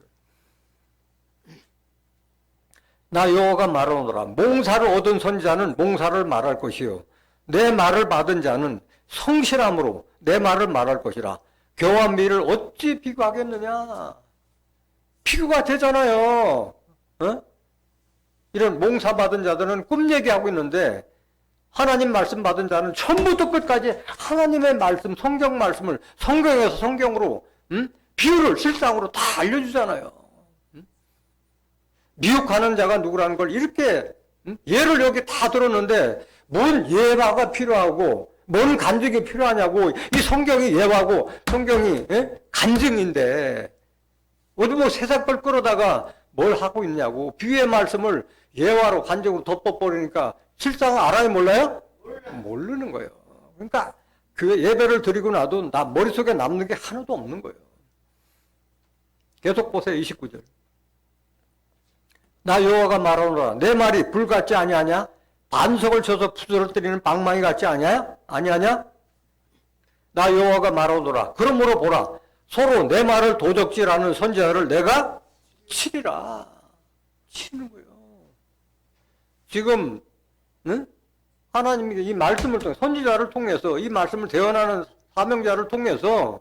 나 여호와가 말하노라. 몽사를 얻은 선지자는 몽사를 말할 것이요 내 말을 받은 자는 성실함으로 내 말을 말할 것이라. 겨와 밀을 어찌 비교하겠느냐? 비교가 되잖아요. 어? 이런 몽사 받은 자들은 꿈 얘기하고 있는데 하나님 말씀 받은 자는 처음부터 끝까지 하나님의 말씀, 성경 말씀을 성경에서 성경으로 비유를 실상으로 다 알려주잖아요. 미혹하는 자가 누구라는 걸 이렇게 예를 여기 다 들었는데 뭔 예화가 필요하고 뭔 간증이 필요하냐고. 이 성경이 예화고 성경이 간증인데 어디 뭐 세상 걸 끌어다가 뭘 하고 있냐고. 비유의 말씀을 예화로 간증으로 덮어버리니까 실상을 알아요 몰라요? 모르는 거예요. 그러니까 그 예배를 드리고 나도 나 머릿속에 남는 게 하나도 없는 거예요. 계속 보세요. 29절. 나 여호와가 말하노라. 내 말이 불 같지 아니하냐? 반석을 쳐서 부스러뜨리는 방망이 같지 아니하냐? 나 여호와가 말하노라. 그러므로 보라. 서로 내 말을 도적질하는 선지자를 내가 치리라. 치는 거예요. 지금 하나님이 이 말씀을 통해 선지자를 통해서 이 말씀을 대언하는 사명자를 통해서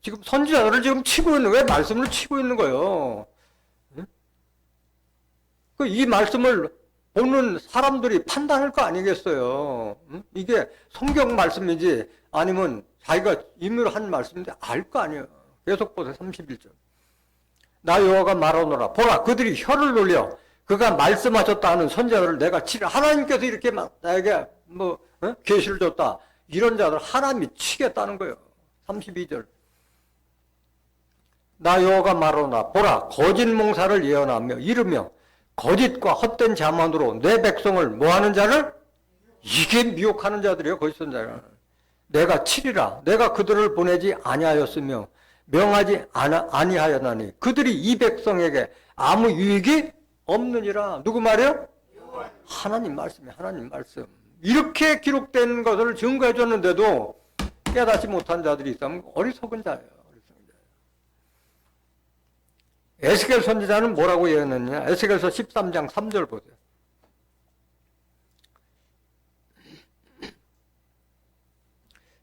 지금 선지자들을 지금 치고 있는 거예요. 말씀을 치고 있는 거예요. 이 말씀을 보는 사람들이 판단할 거 아니겠어요. 이게 성경 말씀이지 아니면 자기가 임의로 한 말씀인데 알 거 아니에요. 계속 보세요. 31절. 나 여호와가 말하노라. 보라 그들이 혀를 놀려 그가 말씀하셨다 하는 선지자들을 내가 치라. 하나님께서 이렇게 나에게 계시를 줬다. 이런 자들 하나님이 치겠다는 거예요. 32절. 나 여호와가 말하노라. 보라 거짓 몽사를 예언하며 이르며 거짓과 헛된 자만으로 내 백성을 뭐하는 자를? 이게 미혹하는 자들이에요. 거짓 선자를. 내가 치리라. 내가 그들을 보내지 아니하였으며 명하지 아니하였나니 그들이 이 백성에게 아무 유익이 없느니라. 누구 말이에요? 하나님 말씀이에요. 하나님 말씀. 이렇게 기록된 것을 증거해 줬는데도 깨닫지 못한 자들이 있다면 어리석은 자예요. 에스겔 선지자는 뭐라고 예언했느냐? 에스겔서 13장 3절 보세요.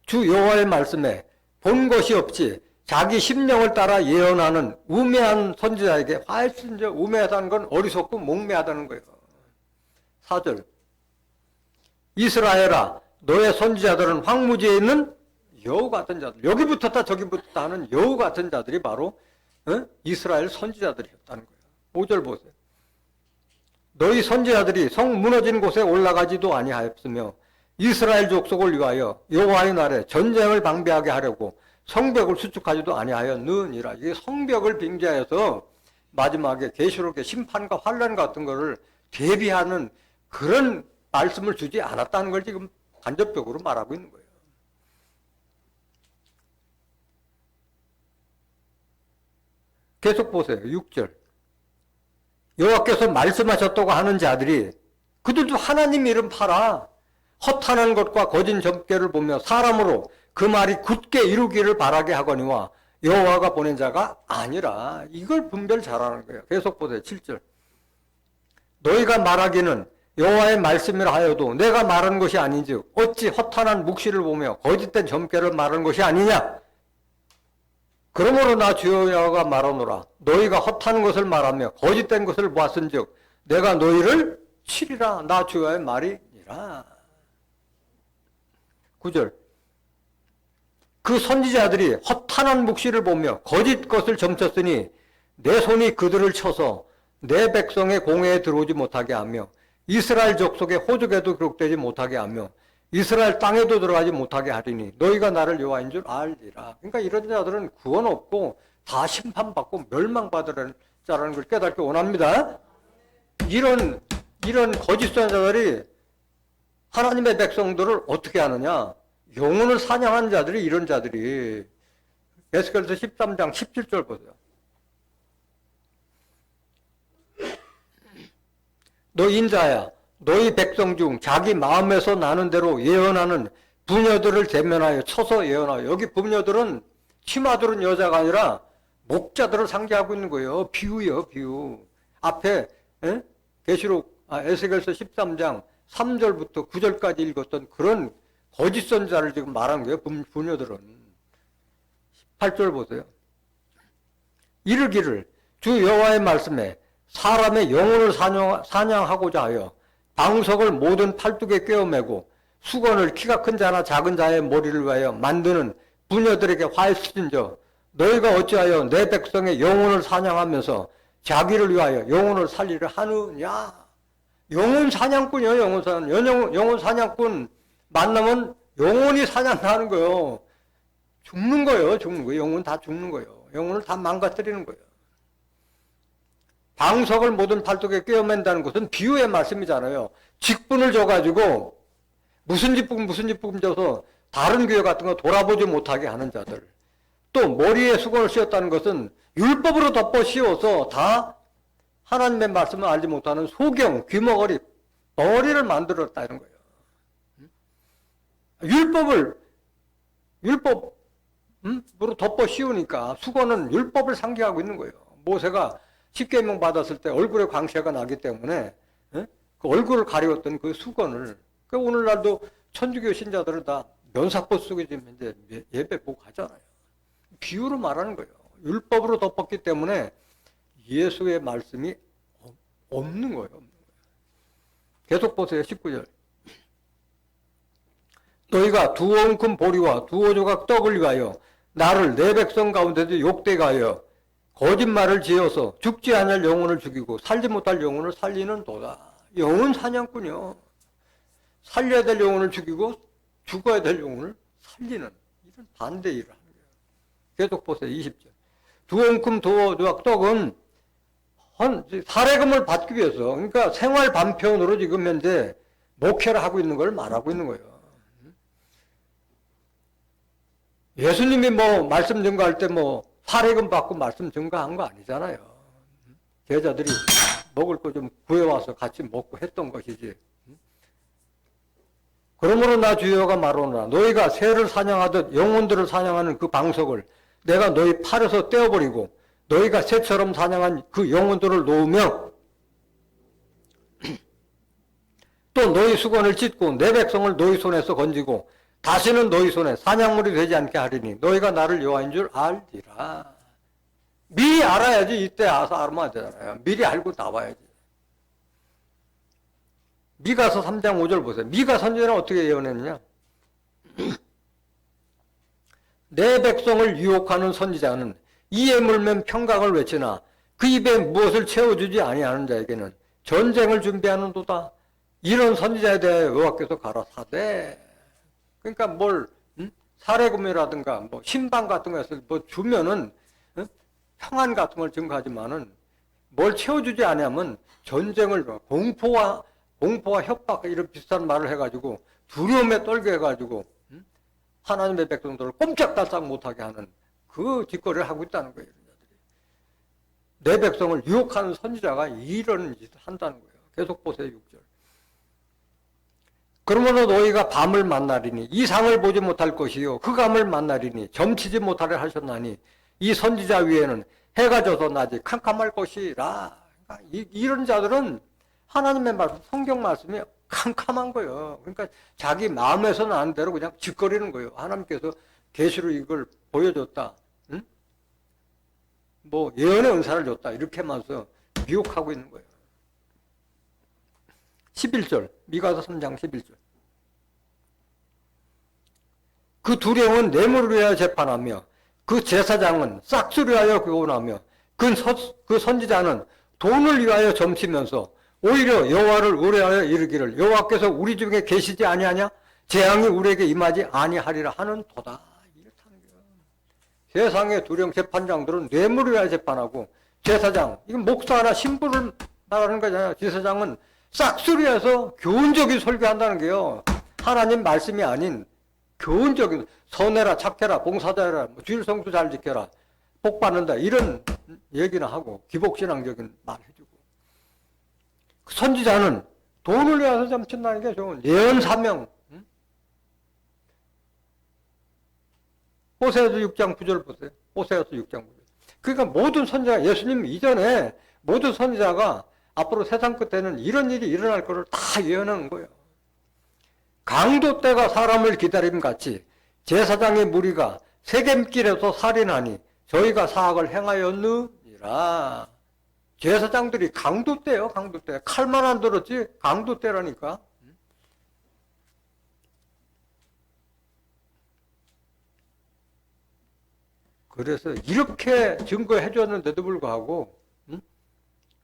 주 여호와의 말씀에 본 것이 없지 자기 심령을 따라 예언하는 우매한 선지자에게 훨씬 우매하다는 건 어리석고 몽매하다는 거예요. 4절. 이스라엘아 너의 선지자들은 황무지에 있는 여우 같은 자들. 여기부터 저기부터 하는 여우 같은 자들이 바로 이스라엘 선지자들이었다는 거예요. 5절 보세요. 너희 선지자들이 성 무너진 곳에 올라가지도 아니하였으며 이스라엘 족속을 위하여 여호와의 날에 전쟁을 방비하게 하려고 성벽을 수축하지도 아니하였느니라. 이게 성벽을 빙자해서 마지막에 계시록의 심판과 환란 같은 것을 대비하는 그런 말씀을 주지 않았다는 걸 지금 간접적으로 말하고 있는 거예요. 계속 보세요. 6절. 여호와께서 말씀하셨다고 하는 자들이 그들도 하나님 이름 팔아 허탄한 것과 거짓 점괘를 보며 사람으로 그 말이 굳게 이루기를 바라게 하거니와 여호와가 보낸 자가 아니라. 이걸 분별 잘하는 거예요. 계속 보세요. 7절. 너희가 말하기는 여호와의 말씀이라 하여도 내가 말한 것이 아닌즉 어찌 허탄한 묵시를 보며 거짓된 점괘를 말한 것이 아니냐. 그러므로 나 주 여호와가 말하노라. 너희가 헛한 것을 말하며 거짓된 것을 보았은즉 내가 너희를 치리라. 나 주 여호와의 말이니라. 9절. 그 선지자들이 허탄한 묵시를 보며 거짓 것을 점쳤으니 내 손이 그들을 쳐서 내 백성의 공회에 들어오지 못하게 하며 이스라엘 족속의 호적에도 기록되지 못하게 하며 이스라엘 땅에도 들어가지 못하게 하리니 너희가 나를 여호와인 줄 알리라. 그러니까 이런 자들은 구원 없고 다 심판받고 멸망받으라는 자라는 걸 깨닫기 원합니다. 이런 거짓 선지자들이 하나님의 백성들을 어떻게 하느냐? 영혼을 사냥한 자들이 이런 자들이. 에스겔서 13장 17절 보세요. 너 인자야, 너희 백성 중 자기 마음에서 나는 대로 예언하는 부녀들을 대면하여 쳐서 예언하여. 여기 부녀들은 치마들은 여자가 아니라 목자들을 상징하고 있는 거예요. 비유예요, 비유. 앞에 에스겔서 13장 3절부터 9절까지 읽었던 그런 거짓 선지자를 지금 말한 거예요. 부녀들은. 8절 보세요. 이르기를 주 여호와의 말씀에 사람의 영혼을 사냥하고자 하여 방석을 모든 팔뚝에 꿰어매고 수건을 키가 큰 자나 작은 자의 머리를 위하여 만드는 부녀들에게 화했을진저 너희가 어찌하여 내 백성의 영혼을 사냥하면서 자기를 위하여 영혼을 살리려 하느냐. 영혼 사냥꾼이요. 영혼 사냥꾼 만나면 영혼이 사냥하는 거예요. 죽는 거예요. 영혼 다 죽는 거예요. 영혼을 다 망가뜨리는 거예요. 방석을 모든 팔뚝에 꿰어맨다는 것은 비유의 말씀이잖아요. 직분을 줘가지고 무슨 직분 줘서 다른 교회 같은 거 돌아보지 못하게 하는 자들. 또 머리에 수건을 씌웠다는 것은 율법으로 덮어 씌워서 다 하나님의 말씀을 알지 못하는 소경, 귀머거리, 머리를 만들었다 이런 거예요. 율법으로 덮어 씌우니까 수건은 율법을 상기하고 있는 거예요. 모세가 십계명 받았을 때 얼굴에 광채가 나기 때문에 그 얼굴을 가리웠던 그 수건을 오늘날도 천주교 신자들은 다 면사포 쓰고 이제 예배 보고 가잖아요. 비유로 말하는 거예요. 율법으로 덮었기 때문에 예수의 말씀이 없는 거예요. 계속 보세요. 19절. 너희가 두 옹큼 보리와 두 조각 떡을 위하여 나를 내 백성 가운데도 욕되게 하여 거짓말을 지어서 죽지 않을 영혼을 죽이고 살지 못할 영혼을 살리는 도다. 영혼 사냥꾼이요. 살려야 될 영혼을 죽이고 죽어야 될 영혼을 살리는 이런 반대 일을 하는 거예요. 계속 보세요. 20절. 두 옹큼 두 조각 떡은 사례금을 받기 위해서, 그러니까 생활 반편으로 지금 현재 목회를 하고 있는 걸 말하고 있는 거예요. 예수님이 말씀 증거할 때 사례금 받고 말씀 증거한 거 아니잖아요. 제자들이 먹을 거 좀 구해와서 같이 먹고 했던 것이지. 그러므로 나 주여가 말하노라. 너희가 새를 사냥하듯 영혼들을 사냥하는 그 방석을 내가 너희 팔에서 떼어버리고 너희가 새처럼 사냥한 그 영혼들을 놓으며 또 너희 수건을 찢고 내 백성을 너희 손에서 건지고 다시는 너희 손에 사냥물이 되지 않게 하리니 너희가 나를 여호와인 줄 알리라. 미리 알아야지 이때 와서 알면 안 되잖아요. 미리 알고 나와야지. 미가서 3장 5절 보세요. 미가 선지자는 어떻게 예언했느냐. 내 백성을 유혹하는 선지자는 이에 물면 평강을 외치나 그 입에 무엇을 채워주지 아니하는 자에게는 전쟁을 준비하는도다. 이런 선지자에 대해 여호와께서 가라사대. 그러니까 사례금이라든가 신방 같은 거 해서 주면은 평안 같은 걸 증거하지만은 뭘 채워주지 않으면 전쟁을 공포와 협박 이런 비슷한 말을 해가지고 두려움에 떨게 해가지고 하나님의 백성들을 꼼짝달싹 못하게 하는 그 짓거리를 하고 있다는 거예요. 내 백성을 유혹하는 선지자가 이런 짓을 한다는 거예요. 계속 보세요. 6절. 그러므로 너희가 밤을 만나리니 이상을 보지 못할 것이요 흑암을 만나리니 점치지 못하려 하셨나니 이 선지자 위에는 해가 져서 낮이 캄캄할 것이라. 그러니까 이런 자들은 하나님의 말씀, 성경 말씀이 캄캄한 거예요. 그러니까 자기 마음에서 나는 대로 그냥 짓거리는 거예요. 하나님께서 계시로 이걸 보여줬다. 응? 예언의 은사를 줬다. 이렇게 하면서 미혹하고 있는 거예요. 11절. 미가서 3장 11절. 그 두령은 뇌물을 위하여 재판하며 그 제사장은 싹수를 위하여 교훈하며 그 선지자는 돈을 위하여 점치면서 오히려 여호와를 의뢰하여 이르기를 여호와께서 우리 중에 계시지 아니하냐? 재앙이 우리에게 임하지 아니하리라 하는 도다. 이렇다는 거예요. 세상의 두령 재판장들은 뇌물을 위하여 재판하고 제사장, 이건 목사나 신부를 말하는 거잖아요. 제사장은 싹수를 위해서 교훈적인 설교한다는 게요. 하나님 말씀이 아닌 교훈적인 선해라 착해라 봉사자라 주일 성수 잘 지켜라 복 받는다 이런 얘기나 하고 기복신앙적인 말 해주고 선지자는 돈을 위해서 점친다는 게 좋은 예언 사명. 호세아서 6장 9절 보세요. 호세아서 6장 9절. 그러니까 모든 선지자 예수님 이전에 모든 선지자가 앞으로 세상 끝에는 이런 일이 일어날 것을 다 예언하는 거예요. 강도 때가 사람을 기다림 같이 제사장의 무리가 세겜길에서 살인하니 저희가 사악을 행하였느니라. 제사장들이 강도떼요, 강도떼. 칼만 안 들었지 강도떼라니까. 그래서 이렇게 증거해 줬는데도 불구하고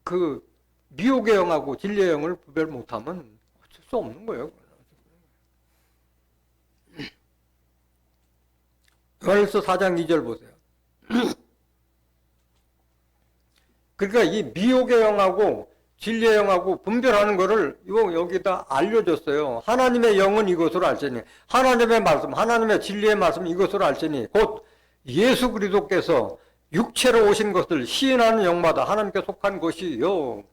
그 미혹의 영하고 진리의 영을 구별 못하면 어쩔 수 없는 거예요. 요한일서 4장 2절 보세요. 그러니까 이 미혹의 영하고 진리의 영하고 분별하는 거를 여기다 알려줬어요. 하나님의 영은 이것으로 알지니, 하나님의 말씀, 하나님의 진리의 말씀 이것으로 알지니, 곧 예수 그리스도께서 육체로 오신 것을 시인하는 영마다 하나님께 속한 것이요.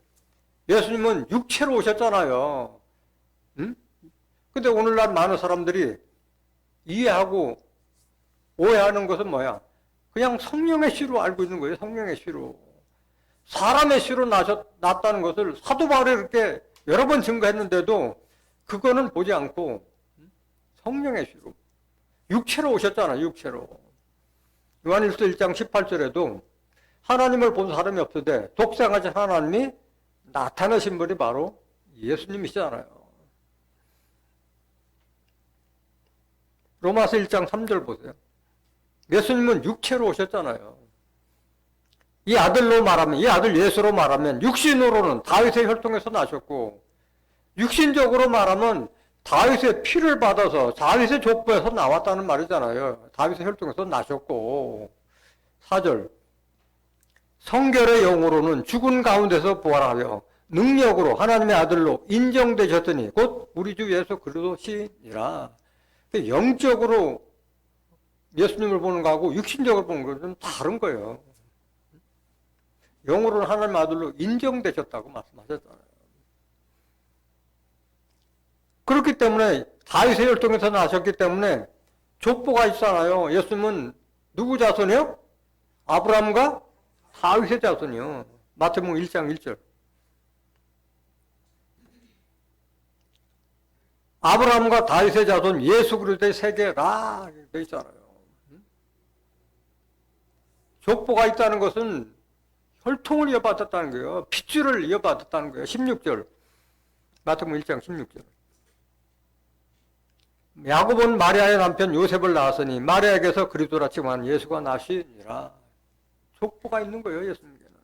예수님은 육체로 오셨잖아요. 근데 오늘날 많은 사람들이 이해하고 오해하는 것은 뭐야? 그냥 성령의 씨로 알고 있는 거예요. 성령의 씨로. 사람의 씨로 났다는 것을 사도 바울이 이렇게 여러 번 증거했는데도 그거는 보지 않고 성령의 씨로. 육체로 오셨잖아요. 육체로. 요한일서 1장 18절에도 하나님을 본 사람이 없으되 독생하신 하나님이 나타나신 분이 바로 예수님이시잖아요. 로마서 1장 3절 보세요. 예수님은 육체로 오셨잖아요. 이 아들로 말하면, 이 아들 예수로 말하면 육신으로는 다윗의 혈통에서 나셨고, 육신적으로 말하면 다윗의 피를 받아서 다윗의 족보에서 나왔다는 말이잖아요. 다윗의 혈통에서 나셨고. 4절 성결의 영으로는 죽은 가운데서 부활하여 능력으로 하나님의 아들로 인정되셨더니 곧 우리 주 예수 그리스도시니라. 영적으로 예수님을 보는 거하고 육신적으로 보는 것은 좀 다른 거예요. 영으로는 하나님의 아들로 인정되셨다고 말씀하셨잖아요. 그렇기 때문에 다윗의 혈통에서 나셨기 때문에 족보가 있잖아요. 예수님은 누구 자손이요? 아브라함과 다윗의 자손이요. 마태복음 1장 1절. 아브라함과 다윗의 자손 예수 그리스도의 세계라 되어 있잖아요. 족보가 있다는 것은 혈통을 이어받았다는 거예요. 핏줄을 이어받았다는 거예요. 16절. 마태복음 1장 16절. 야곱은 마리아의 남편 요셉을 낳았으니 마리아에게서 그리스도라 칭한 예수가 나시니라. 족보가 있는 거예요. 예수님께는.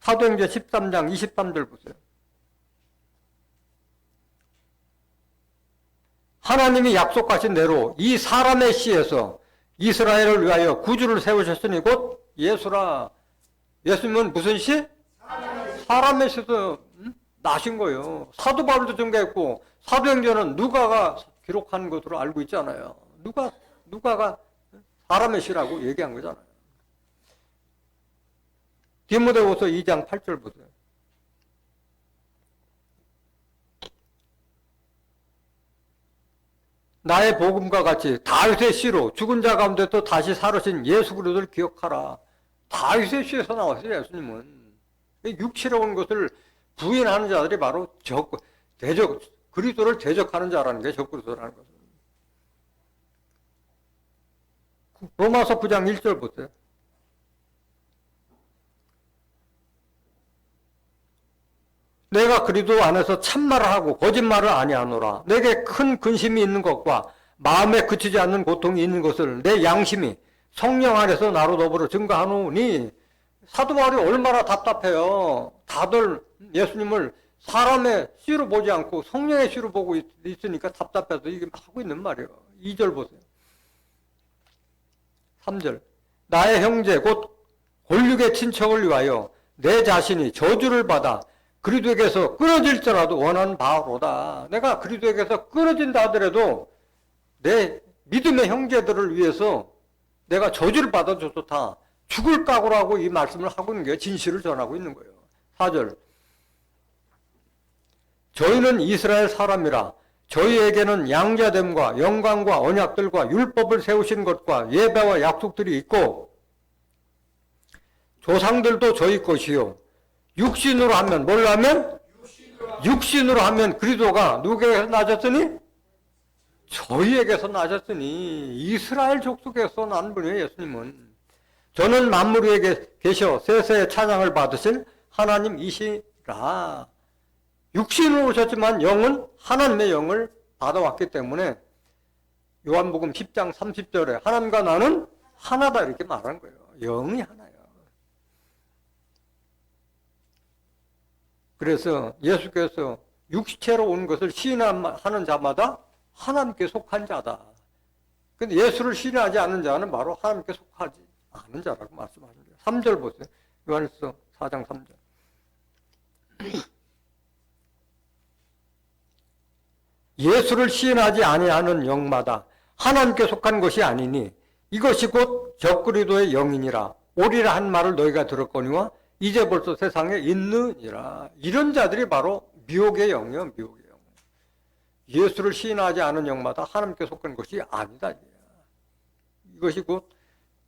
사도행전 13장 23절 보세요. 하나님이 약속하신 대로 이 사람의 씨에서 이스라엘을 위하여 구주를 세우셨으니 곧 예수라. 예수님은 무슨 씨? 사람의 씨에서 나신 거예요. 사도 바울도 증거했고 사도행전은 누가가 기록한 것으로 알고 있잖아요. 누가가 사람의 씨라고 얘기한 거잖아요. 디모데후서 2장 8절 보세요. 나의 복음과 같이 다윗의 씨로 죽은 자 가운데 또 다시 살으신 예수 그리스도를 기억하라. 다윗의 씨에서 나왔어요. 예수님은. 육체로 온 것을 부인하는 자들이 바로 그리스도를 대적하는 자라는 게 적그리스도라는 것은. 로마서 9장 1절 보세요. 내가 그리스도 안에서 참말을 하고 거짓말을 아니하노라. 내게 큰 근심이 있는 것과 마음에 그치지 않는 고통이 있는 것을 내 양심이 성령 안에서 나로 더불어 증거하노니. 사도 바울이 얼마나 답답해요. 다들 예수님을 사람의 씨로 보지 않고 성령의 씨로 보고 있으니까 답답해서 이게 하고 있는 말이에요. 2절 보세요. 3절 나의 형제 곧 골육의 친척을 위하여 내 자신이 저주를 받아 그리스도에게서 끊어질지라도 원하는 바로다. 내가 그리스도에게서 끊어진다 하더라도 내 믿음의 형제들을 위해서 내가 저주를 받아줘도 다 죽을 각오라고 이 말씀을 하고 있는 거예요. 진실을 전하고 있는 거예요. 4절 저희는 이스라엘 사람이라 저희에게는 양자됨과 영광과 언약들과 율법을 세우신 것과 예배와 약속들이 있고 조상들도 저희 것이요 육신으로 하면 뭘로 하면? 육신으로 하면 그리스도가 누구에게서 나셨으니? 저희에게서 나셨으니. 이스라엘 족속에서 난 분이에요. 예수님은 저는 만물 위에 계셔 세세의 찬양을 받으실 하나님이시라. 육신으로 오셨지만 영은 하나님의 영을 받아왔기 때문에 요한복음 10장 30절에 하나님과 나는 하나다 이렇게 말하는 거예요. 영이 하나예요. 그래서 예수께서 육체로 온 것을 시인하는 자마다 하나님께 속한 자다. 근데 예수를 시인하지 않는 자는 바로 하나님께 속하지 않은 자라고 말씀하신 거예요. 3절 보세요. 요한일서 4장 3절. 예수를 시인하지 아니하는 영마다 하나님께 속한 것이 아니니 이것이 곧 적그리도의 영이니라. 오리라 한 말을 너희가 들었거니와 이제 벌써 세상에 있느니라. 이런 자들이 바로 미혹의 영이요, 미혹의 영. 예수를 시인하지 않은 영마다 하나님께 속한 것이 아니다. 이것이 곧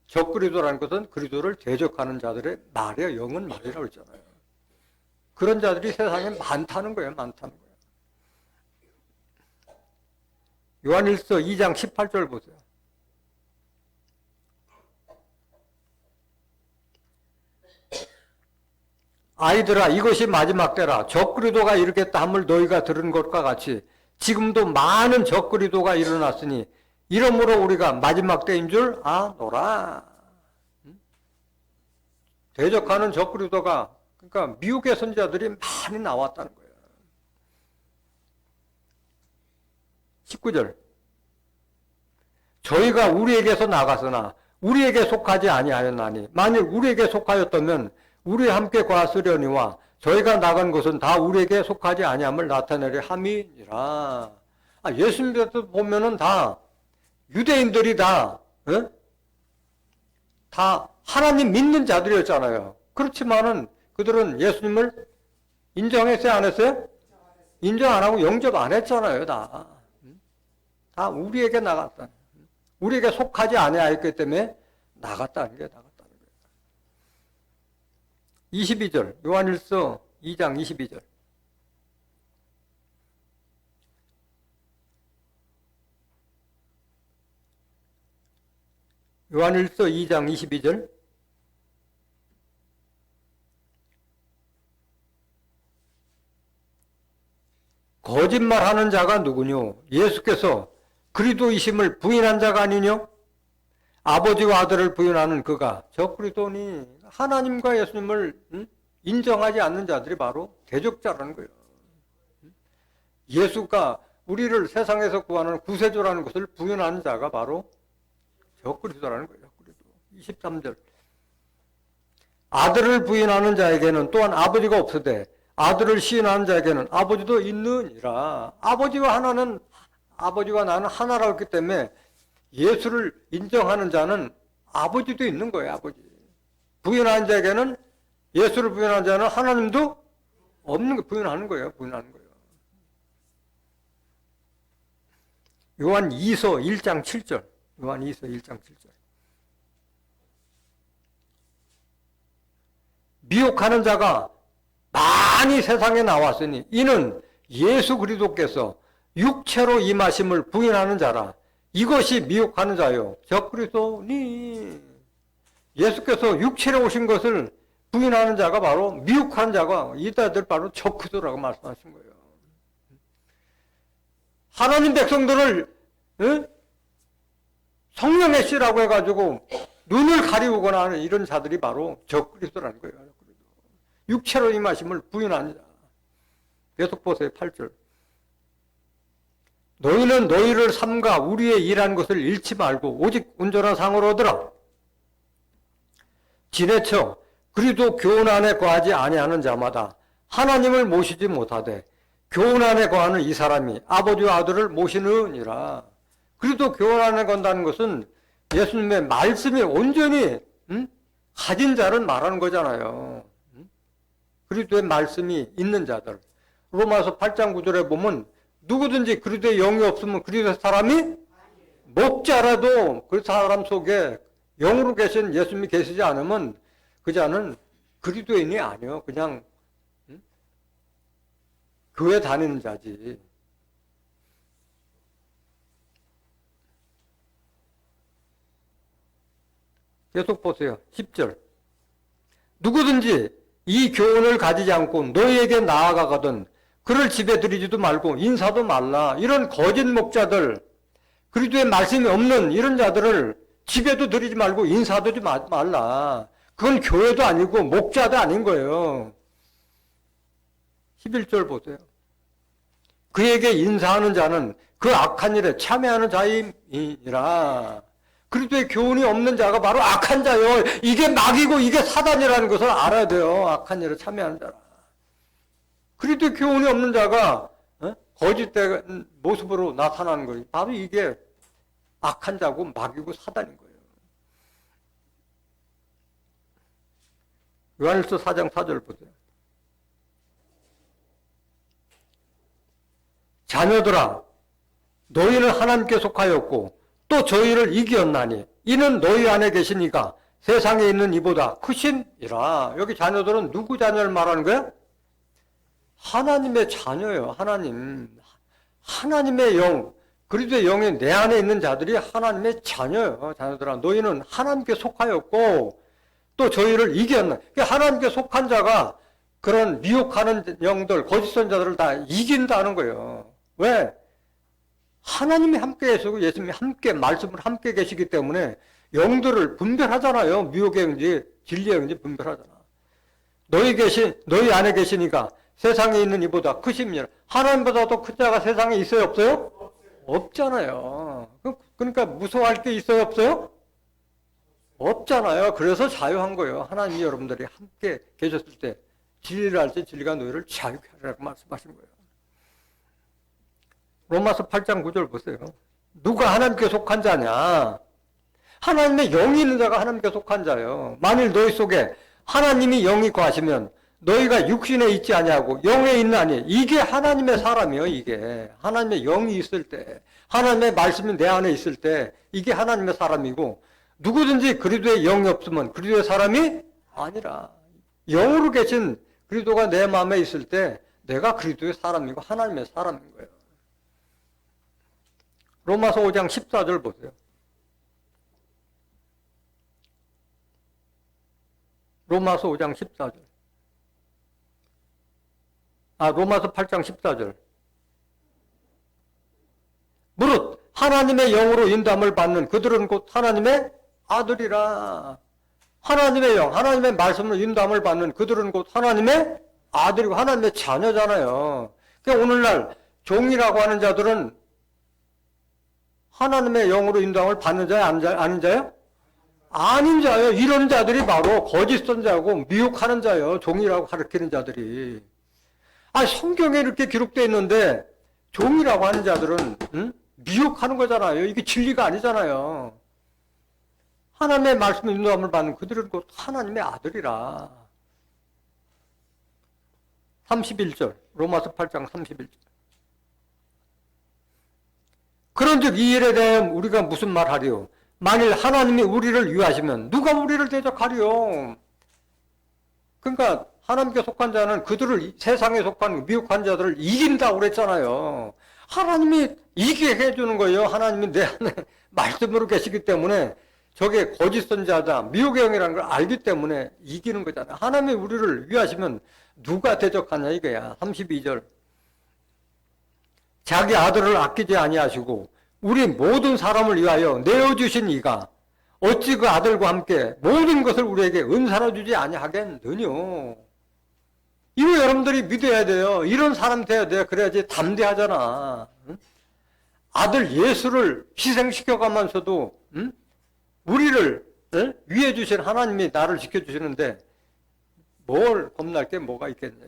적그리도라는 것은 그리도를 대적하는 자들의 말이에요. 영은 말이라고 했잖아요. 그런 자들이 세상에 많다는 거예요. 많다는 거예요. 요한일서 2장 18절 보세요. 아이들아 이것이 마지막 때라. 적그리도가 이르겠다 함을 너희가 들은 것과 같이 지금도 많은 적그리도가 일어났으니 이러므로 우리가 마지막 때인 줄 아노라. 대적하는 적그리도가 그러니까 미혹의 선지자들이 많이 나왔다는 거예요. 19절. 저희가 우리에게서 나갔으나 우리에게 속하지 아니하였나니 만일 우리에게 속하였다면 우리와 함께 거하시려니와 저희가 나간 것은 다 우리에게 속하지 아니함을 나타내려 함이니라. 예수님께서 보면은 다 유대인들이 다 하나님 믿는 자들이었잖아요. 그렇지만은 그들은 예수님을 인정했어요, 안 했어요? 인정 안 하고 영접 안 했잖아요, 다 우리에게 나갔다. 우리에게 속하지 아니하였기 때문에 나갔다는 게 나갔다는 거예요. 22절, 요한일서 2장 22절. 요한일서 2장 22절. 거짓말하는 자가 누구뇨? 예수께서 그리스도이심을 부인한 자가 아니뇨? 아버지와 아들을 부인하는 그가 적그리스도니. 하나님과 예수님을 인정하지 않는 자들이 바로 대적자라는 거예요. 예수가 우리를 세상에서 구하는 구세주라는 것을 부인하는 자가 바로 적그리스도라는 거예요. 적그리스도. 23절. 아들을 부인하는 자에게는 또한 아버지가 없으되 아들을 시인하는 자에게는 아버지도 있느니라. 아버지와 나는 하나라고 했기 때문에 예수를 인정하는 자는 아버지도 있는 거예요. 아버지. 부인하는 자에게는, 예수를 부인하는 자는 하나님도 없는 거 부인하는 거예요. 부인하는 거예요. 요한 2서 1장 7절. 요한 2서 1장 7절. 미혹하는 자가 많이 세상에 나왔으니 이는 예수 그리스도께서 육체로 임하심을 부인하는 자라. 이것이 미혹하는 자요 적그리스도니. 예수께서 육체로 오신 것을 부인하는 자가 바로 미혹하는 자가, 이들들 바로 적그리스도라고 말씀하신 거예요. 하나님 백성들을 성령의 씨라고 해가지고 눈을 가리우거나 하는 이런 자들이 바로 적그리스도라는 거예요. 육체로 임하심을 부인하는 자. 계속 보세요. 8절. 너희는 너희를 삼가 우리의 일한 것을 잃지 말고 오직 온전한 상을 얻으라. 지내쳐 그리도 교훈 안에 거하지 아니하는 자마다 하나님을 모시지 못하되 교훈 안에 거하는 이 사람이 아버지와 아들을 모시느니라. 그리도 교훈 안에 건다는 것은 예수님의 말씀이 온전히 가진 자를 말하는 거잖아요. 그리스도의 말씀이 있는 자들. 로마서 8장 9절에 보면 누구든지 그리스도의 영이 없으면 그리스도의 사람이 목자라도 그 사람 속에 영으로 계신 예수님이 계시지 않으면 그 자는 그리스도인이 아니요. 그냥 교회 다니는 자지. 계속 보세요. 10절. 누구든지 이 교훈을 가지지 않고 너희에게 나아가거든 그를 집에 들이지도 말고 인사도 말라. 이런 거짓 목자들, 그리스도의 말씀이 없는 이런 자들을 집에도 들이지 말고 인사도 하지 말라. 그건 교회도 아니고 목자도 아닌 거예요. 11절 보세요. 그에게 인사하는 자는 그 악한 일에 참여하는 자임이라. 그리스도의 교훈이 없는 자가 바로 악한 자요. 이게 마귀고 이게 사단이라는 것을 알아야 돼요. 악한 일에 참여하는 자라. 그리스도의 교훈이 없는 자가 거짓된 모습으로 나타나는 거예요. 바로 이게 악한 자고 마귀고 사단인 거예요. 요한일서 4장 4절 보세요. 자녀들아 너희는 하나님께 속하였고 또 저희를 이기었나니 이는 너희 안에 계시니까 세상에 있는 이보다 크심이라. 여기 자녀들은 누구 자녀를 말하는 거야? 하나님의 자녀예요. 하나님의 영, 그리스도의 영이 내 안에 있는 자들이 하나님의 자녀예요. 자녀들아 너희는 하나님께 속하였고 또 저희를 이겼나. 하나님께 속한 자가 그런 미혹하는 영들, 거짓 선자들을 다 이긴다는 거예요. 왜? 하나님이 함께 계시고 예수님이 함께 말씀을 함께 계시기 때문에 영들을 분별하잖아요. 미혹의 영인지 진리의 영인지 분별하잖아. 너희 안에 계시니까 세상에 있는 이보다 크십니다. 하나님보다 더 큰 자가 세상에 있어요, 없어요? 없잖아요. 그러니까 무서워할 게 있어요, 없어요? 없잖아요. 그래서 자유한 거예요. 하나님이 여러분들이 함께 계셨을 때 진리를 알 때 진리가 너희를 자유케 하라고 말씀하신 거예요. 로마서 8장 9절 보세요. 누가 하나님께 속한 자냐? 하나님의 영이 있는 자가 하나님께 속한 자예요. 만일 너희 속에 하나님이 영이 거하시면 너희가 육신에 있지 아니하고 영에 있나니. 이게 하나님의 사람이에요. 이게 하나님의 영이 있을 때, 하나님의 말씀이 내 안에 있을 때 이게 하나님의 사람이고, 누구든지 그리스도의 영이 없으면 그리스도의 사람이 아니라. 영으로 계신 그리스도가 내 마음에 있을 때 내가 그리스도의 사람이고 하나님의 사람인 거예요. 로마서 5장 14절 보세요. 로마서 5장 14절. 로마서 8장 14절. 무릇 하나님의 영으로 인도함을 받는 그들은 곧 하나님의 아들이라. 하나님의 영, 하나님의 말씀으로 인도함을 받는 그들은 곧 하나님의 아들이고 하나님의 자녀잖아요. 그러니까 오늘날 종이라고 하는 자들은 하나님의 영으로 인도함을 받는 자야, 아닌 자요? 아닌 자예요. 이런 자들이 바로 거짓 선자고 미혹하는 자예요. 종이라고 가르치는 자들이. 성경에 이렇게 기록되어 있는데 종이라고 하는 자들은 미혹하는 거잖아요. 이게 진리가 아니잖아요. 하나님의 말씀의 인도함을 받는 그들은 곧 하나님의 아들이라. 31절, 로마서 8장 31절. 그런즉 이 일에 대해 우리가 무슨 말하리요? 만일 하나님이 우리를 위하시면 누가 우리를 대적하리요? 그러니까 하나님께 속한 자는 그들을, 세상에 속한 미혹한 자들을 이긴다고 그랬잖아요. 하나님이 이기게 해주는 거예요. 하나님이 내 안에 말씀으로 계시기 때문에 저게 거짓 선자다, 미혹의 영이라는 걸 알기 때문에 이기는 거잖아요. 하나님이 우리를 위하시면 누가 대적하냐 이거야. 32절. 자기 아들을 아끼지 아니하시고 우리 모든 사람을 위하여 내어주신 이가 어찌 그 아들과 함께 모든 것을 우리에게 은사로 주지 아니하겠느뇨. 이거 여러분들이 믿어야 돼요. 이런 사람 돼야 돼. 그래야지 담대하잖아. 아들 예수를 희생시켜가면서도 우리를 위해 주신 하나님이 나를 지켜주시는데 뭘 겁날 게 뭐가 있겠냐.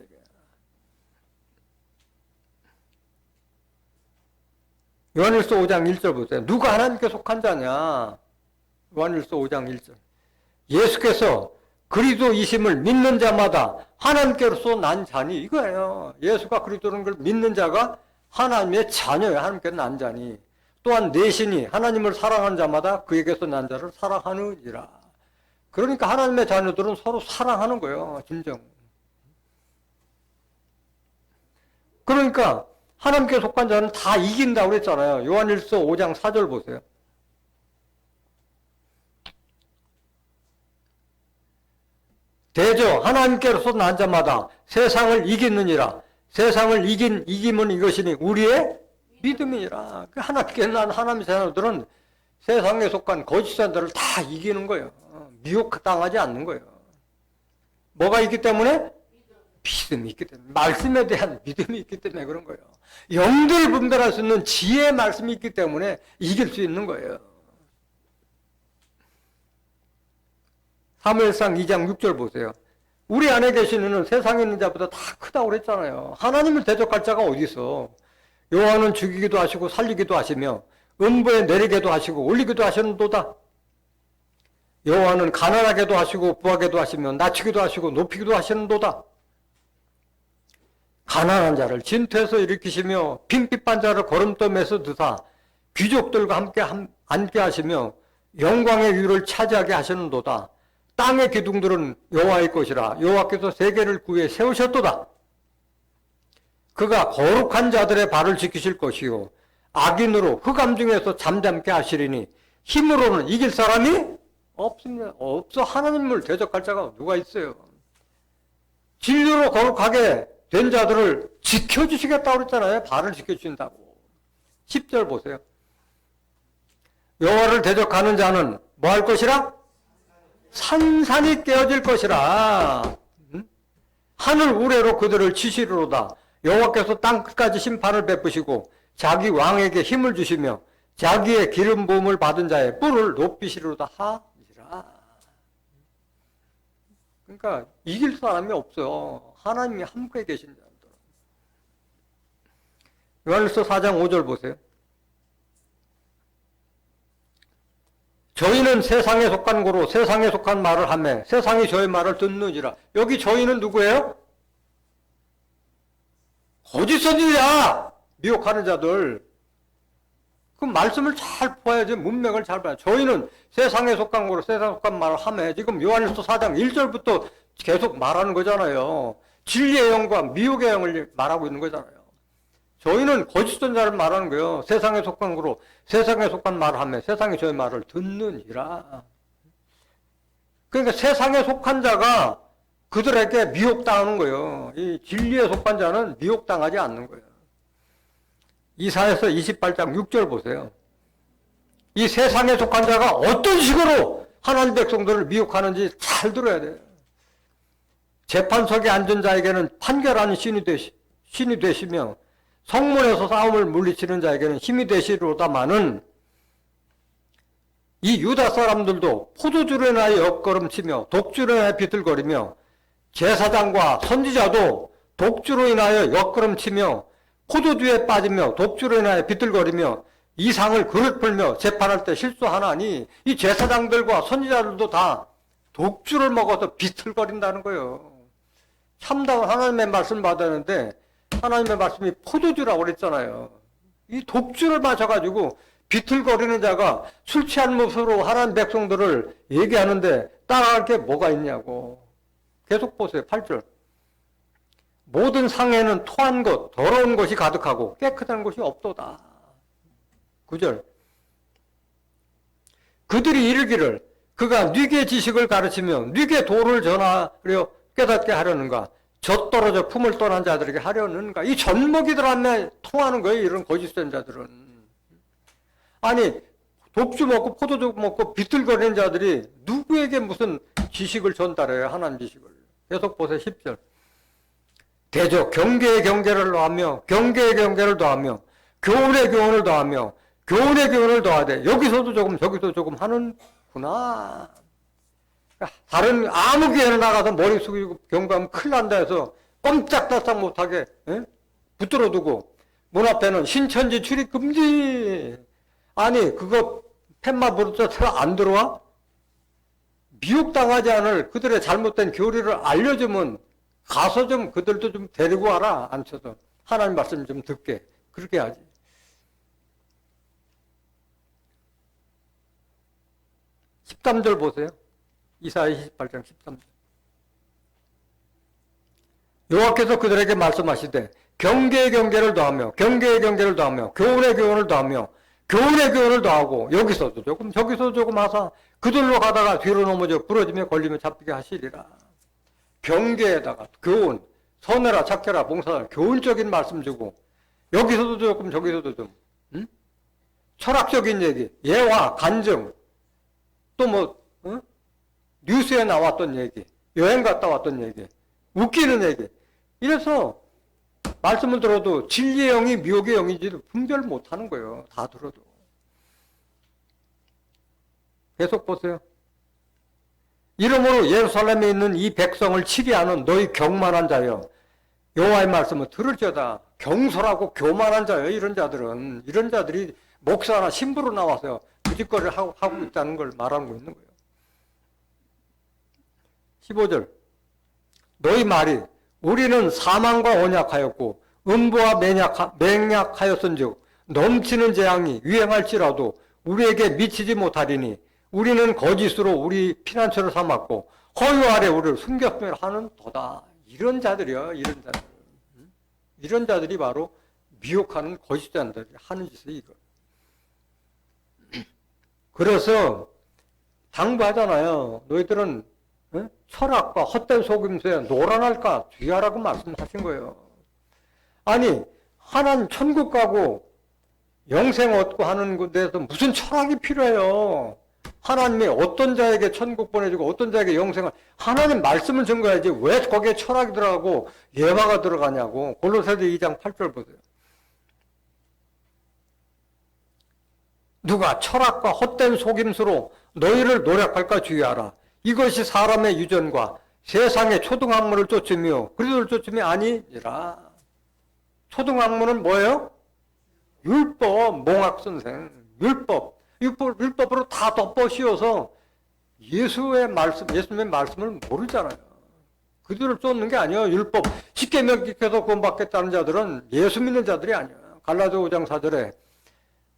요한일서 5장 1절 보세요. 누가 하나님께 속한 자냐? 요한일서 5장 1절. 예수께서 그리스도이심을 믿는 자마다 하나님께로서 난 자니, 이거예요. 예수가 그리스도라는 걸 믿는 자가 하나님의 자녀예요. 하나님께서 난 자니. 또한 내 신이 하나님을 사랑하는 자마다 그에게서 난 자를 사랑하느니라. 그러니까 하나님의 자녀들은 서로 사랑하는 거예요. 진정. 그러니까 하나님께 속한 자는 다 이긴다고 그랬잖아요. 요한일서 5장 4절 보세요. 하나님께로서 난 자마다 세상을 이기느니라. 세상을 이기면 이것이니 우리의 믿음이니라. 하나님께 난 하나님의 자녀들은 세상에 속한 거짓 자들을 다 이기는 거예요. 미혹당하지 않는 거예요. 뭐가 있기 때문에? 믿음이 있기 때문에. 말씀에 대한 믿음이 있기 때문에 그런 거예요. 영들을 분별할 수 있는 지혜의 말씀이 있기 때문에 이길 수 있는 거예요. 사무엘상 2장 6절 보세요. 우리 안에 계신 이는 세상에 있는 자보다 다 크다고 그랬잖아요. 하나님을 대적할 자가 어디 있어. 여호와는 죽이기도 하시고 살리기도 하시며 음부에 내리게도 하시고 올리기도 하시는도다. 여호와는 가난하게도 하시고 부하게도 하시며 낮추기도 하시고 높이기도 하시는도다. 가난한 자를 진토에서 일으키시며 빈핍한 자를 거름떠매서 드사 귀족들과 함께 앉게 하시며 영광의 위를 차지하게 하시는도다. 땅의 기둥들은 여호와의 것이라. 여호와께서 세계를 구해 세우셨도다. 그가 거룩한 자들의 발을 지키실 것이요 악인으로 흑암 중에서 잠잠게 하시리니 힘으로는 이길 사람이 없습니다. 없어. 하나님을 대적할 자가 누가 있어요. 진리로 거룩하게 된 자들을 지켜주시겠다고 그랬잖아요. 발을 지켜주신다고. 10절 보세요. 여호와를 대적하는 자는 뭐 할 것이라? 산산이 깨어질 것이라. 하늘 우레로 그들을 치시리로다. 여호와께서 땅 끝까지 심판을 베푸시고 자기 왕에게 힘을 주시며 자기의 기름 부음을 받은 자의 뿔을 높이시리로다 하니라. 그러니까 이길 사람이 없어요. 하나님이 함께 계신 자들. 요한일서 4장 5절 보세요. 저희는 세상에 속한 고로 세상에 속한 말을 하며 세상이 저의 말을 듣느니라. 여기 저희는 누구예요? 거짓 선지자, 미혹하는 자들. 그 말씀을 잘 봐야지, 문맥을 잘 봐야. 저희는 세상에 속한 거로 세상에 속한 말을 하며, 지금 요한일서 4장 1절부터 계속 말하는 거잖아요. 진리의 영과 미혹의 영을 말하고 있는 거잖아요. 저희는 거짓 선지자를 말하는 거예요. 세상에 속한 거로 세상에 속한 말을 하며 세상이 저의 말을 듣느니라. 그러니까 세상에 속한 자가 그들에게 미혹당하는 거예요. 이 진리에 속한 자는 미혹당하지 않는 거예요. 이사야서 28장 6절 보세요. 이 세상에 속한 자가 어떤 식으로 하나님 백성들을 미혹하는지 잘 들어야 돼요. 재판석에 앉은 자에게는 판결하는 신이 되시며 성문에서 싸움을 물리치는 자에게는 힘이 되시리로다마는 이 유다 사람들도 포도주로 인하여 엿걸음치며 독주로 인하여 비틀거리며 제사장과 선지자도 독주로 인하여 엿걸음치며 포도주에 빠지며 독주로 인하여 비틀거리며 이상을 그릇 풀며 재판할 때 실수하나니 이 제사장들과 선지자들도 다 독주를 먹어서 비틀거린다는 거예요. 참다운 하나님의 말씀을 받았는데 하나님의 말씀이 포도주라고 그랬잖아요. 이 독주를 마셔가지고 비틀거리는 자가 술 취한 모습으로 하나님 백성들을 얘기하는데 따라갈 게 뭐가 있냐고. 계속 보세요. 8절. 모든 상에는 토한 것, 더러운 것이 가득하고 깨끗한 것이 없도다. 9절. 그들이 이르기를 그가 뉘게 지식을 가르치며 뉘게 도를 전하려 깨닫게 하려는가. 젖떨어져 품을 떠난 자들에게 하려는가. 이 젖먹이들 안에 통하는 거예요. 이런 거짓된 자들은. 아니 독주 먹고 포도주 먹고 비틀거리는 자들이 누구에게 무슨 지식을 전달해요. 하나님 지식을. 계속 보세요. 10절. 대적 경계의 경계를 더하며 경계의 경계를 더하며 교훈의 교훈을 더하며 교훈의 교훈을 더하되 여기서도 조금 저기서 조금 하는구나. 다른 아무 교회나 나가서 머리 숙이고 경고하면 큰일 난다 해서 꼼짝달싹 못하게 붙들어 두고 문 앞에는 신천지 출입 금지. 아니 그거 팻마 부르쳐 안 들어와? 미혹당하지 않을 그들의 잘못된 교리를 알려주면 가서 좀 그들도 좀 데리고 와라. 앉혀서 하나님 말씀 좀 듣게. 그렇게 하지. (13절) 보세요. 이사야 28장 13절. 여호와께서 그들에게 말씀하시되 경계의 경계를 더하며 경계의 경계를 더하며 교훈의 교훈을 더하며 교훈의 교훈을 더하고 여기서도 조금 저기서도 조금 하사 그들로 가다가 뒤로 넘어져 부러지며 걸리며 잡히게 하시리라. 경계에다가 교훈, 선해라 착해라 봉사라 교훈적인 말씀 주고 여기서도 조금 저기서도 좀 철학적인 얘기, 예화, 간증, 또 뭐 뉴스에 나왔던 얘기, 여행 갔다 왔던 얘기, 웃기는 얘기. 이래서 말씀을 들어도 진리의 영이 미혹의 영인지를 분별 못하는 거예요. 다 들어도. 계속 보세요. 이러므로 예루살렘에 있는 이 백성을 치게 하는 너희 경만한 자여, 여호와의 말씀을 들을지어다. 경솔하고 교만한 자여. 이런 자들은, 이런 자들이 목사나 신부로 나와서 그 짓거리를 하고 있다는 걸 말하고 있는 거예요. 15절. 너희 말이 우리는 사망과 언약하였고 음부와 맹약하였은즉 넘치는 재앙이 유행할지라도 우리에게 미치지 못하리니 우리는 거짓으로 우리 피난처를 삼았고 허유 아래 우리를 숨겼으며 하는 도다. 이런 자들이요. 이런 자들. 이런 자들이 바로 미혹하는 거짓자들이 하는 짓이 이거. 그래서 당부하잖아요. 너희들은 철학과 헛된 속임수에 노란할까 주의하라고 말씀하신 거예요. 아니 하나님 천국 가고 영생 얻고 하는 데서 무슨 철학이 필요해요. 하나님이 어떤 자에게 천국 보내주고 어떤 자에게 영생을 하나님 말씀을 증거해야지 왜 거기에 철학이 들어가고 예화가 들어가냐고. 골로새서 2장 8절 보세요. 누가 철학과 헛된 속임수로 너희를 노력할까 주의하라. 이것이 사람의 유전과 세상의 초등학문을 쫓으며 그리스도를 쫓음이 아니니라. 초등학문은 뭐예요? 율법, 몽학선생, 율법으로 다 덮어 씌워서 예수의 말씀, 예수님의 말씀을 모르잖아요. 그들을 쫓는 게 아니에요. 율법, 십계명 지켜서 구원받겠다는 자들은 예수 믿는 자들이 아니에요. 갈라디아 5장 4절에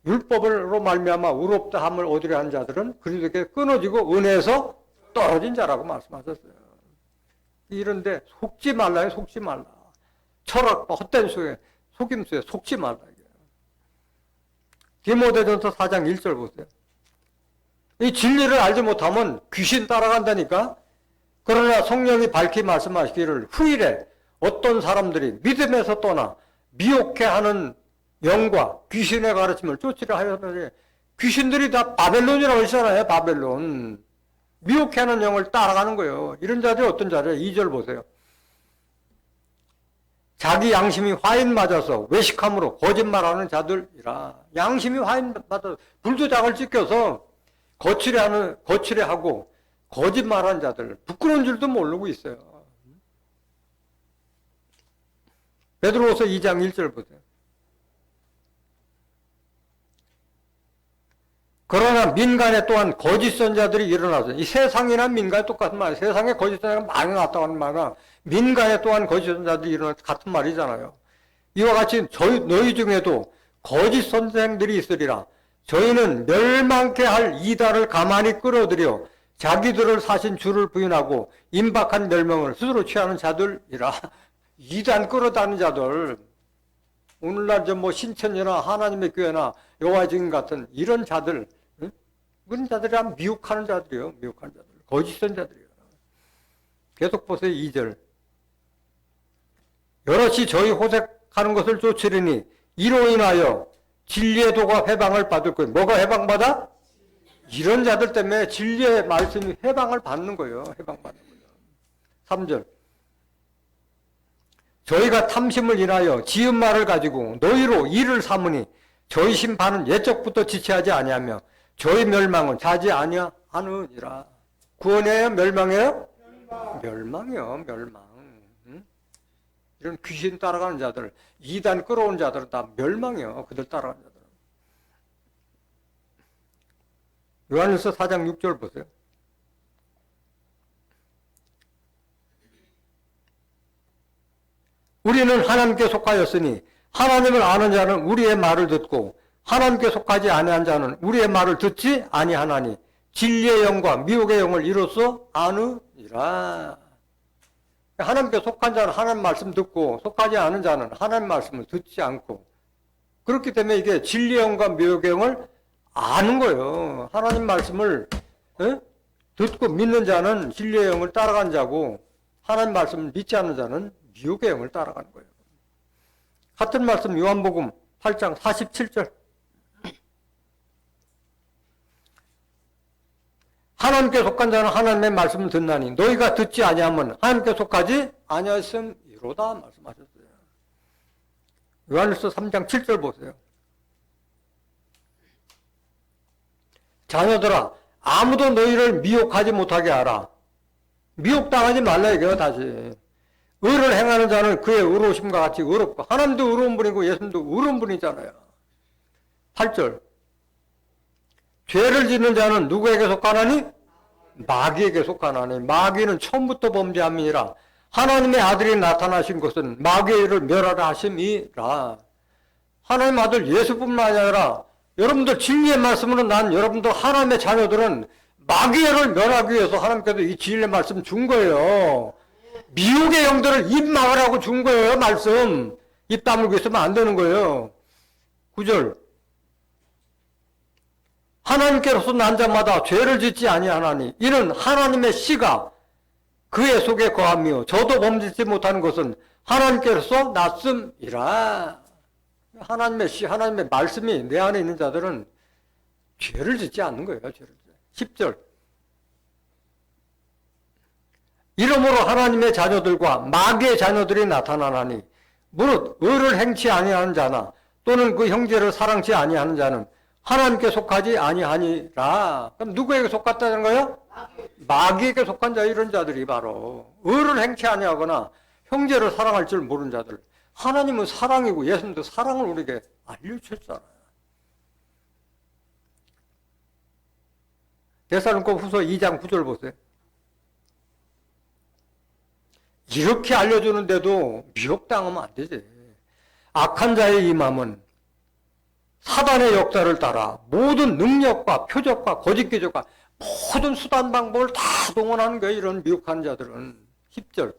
율법으로 말미암아 의롭다함을 얻으려 한 자들은 그리스도께 끊어지고 은혜에서 떨어진 자라고 말씀하셨어요. 이런데 속지 말라요. 속지 말라. 철학과 헛된 속임수에 속지 말라. 디모데전서 4장 1절 보세요. 이 진리를 알지 못하면 귀신 따라간다니까. 그러나 성령이 밝히 말씀하시기를 후일에 어떤 사람들이 믿음에서 떠나 미혹해하는 영과 귀신의 가르침을 쫓으려 하였는데 귀신들이 다 바벨론이라고 했잖아요. 바벨론. 미혹해하는 영을 따라가는 거예요. 이런 자들이 어떤 자들이에요? 2절 보세요. 자기 양심이 화인 맞아서 외식함으로 거짓말하는 자들이라. 양심이 화인 맞아서 불도장을 찍혀서 거칠해하고 거짓말하는 자들, 부끄러운 줄도 모르고 있어요. 베드로후서 2장 1절 보세요. 그러나 민간에 또한 거짓 선자들이 일어나서 이 세상이나 민간에 똑같은 말이에요. 세상에 거짓 선자가 많이 나왔다고 하는 말은 민간에 또한 거짓 선자들이 일어나서 같은 말이잖아요. 이와 같이 너희 중에도 거짓 선생들이 있으리라. 저희는 멸망케 할 이달을 가만히 끌어들여 자기들을 사신 주를 부인하고 임박한 멸망을 스스로 취하는 자들이라. 이단 끌어다니는 자들. 오늘날 뭐 신천이나 하나님의 교회나 여호와의 증인 같은 이런 자들, 그런 자들이 미혹하는 자들이에요. 미혹하는 자들. 거짓 선자들이에요. 계속 보세요. 2절. 여럿이 저희 호색하는 것을 쫓으리니 이로 인하여 진리의 도가 해방을 받을 거예요. 뭐가 해방받아? 이런 자들 때문에 진리의 말씀이 해방을 받는 거예요. 해방받는 거예요. 3절. 저희가 탐심을 인하여 지은 말을 가지고 너희로 이를 삼으니 저희 심판은 예적부터 지체하지 아니하며 저희 멸망은 자지 아니하느니라. 구원이에요? 멸망이에요? 멸망이요. 멸망. 이런 귀신 따라가는 자들, 이단 끌어온 자들은 다 멸망이요. 그들 따라가는 자들. 요한일서 4장 6절 보세요. 우리는 하나님께 속하였으니 하나님을 아는 자는 우리의 말을 듣고 하나님께 속하지 아니한 자는 우리의 말을 듣지 아니하나니 진리의 영과 미혹의 영을 이로써 아느니라. 하나님께 속한 자는 하나님 말씀 듣고 속하지 않은 자는 하나님 말씀을 듣지 않고, 그렇기 때문에 이게 진리의 영과 미혹의 영을 아는 거예요. 하나님 말씀을 듣고 믿는 자는 진리의 영을 따라간 자고, 하나님 말씀을 믿지 않는 자는 미혹의 영을 따라가는 거예요. 같은 말씀 요한복음 8장 47절. 하나님께 속한 자는 하나님의 말씀을 듣나니 너희가 듣지 아니하면 하나님께 속하지 아니하였음이로다 말씀하셨어요. 요한일서 3장 7절 보세요. 자녀들아 아무도 너희를 미혹하지 못하게 하라. 미혹당하지 말라 이거예요. 다시 의를 행하는 자는 그의 의로우심과 같이 의롭고 하나님도 의로운 분이고 예수님도 의로운 분이잖아요. 8절 죄를 짓는 자는 누구에게 속하나니? 마귀에게 속하나니 마귀는 처음부터 범죄함이니라. 하나님의 아들이 나타나신 것은 마귀를 멸하라 하심이라. 하나님 아들 예수뿐만 아니라 여러분들 진리의 말씀으로 난 여러분들 하나님의 자녀들은 마귀를 멸하기 위해서 하나님께서 이 진리의 말씀 준 거예요. 미혹의 영들을 입 막으라고 준 거예요. 말씀. 입 다물고 있으면 안 되는 거예요. 9절 하나님께로서 난 자마다 죄를 짓지 아니하나니 이는 하나님의 씨가 그의 속에 거하며 저도 범짓지 못하는 것은 하나님께로서 났음이라. 하나님의 씨, 하나님의 말씀이 내 안에 있는 자들은 죄를 짓지 않는 거예요. 죄를. 10절 이러므로 하나님의 자녀들과 마귀의 자녀들이 나타나나니 무릇 의를 행치 아니하는 자나 또는 그 형제를 사랑치 아니하는 자는 하나님께 속하지 아니하니라. 그럼 누구에게 속았다는 거예요? 마귀에게 속한 자 이런 자들이 바로 의를 행치 아니하거나 형제를 사랑할 줄 모르는 자들. 하나님은 사랑이고 예수님도 사랑을 우리에게 알려주셨잖아요. 데살로니가 후서 2장 9절 보세요. 이렇게 알려주는데도 미혹당하면 안 되지. 악한 자의 임함은 사단의 역사를 따라 모든 능력과 표적과 거짓 기적과 모든 수단 방법을 다 동원하는 거예요. 이런 미혹한 자들은. 10절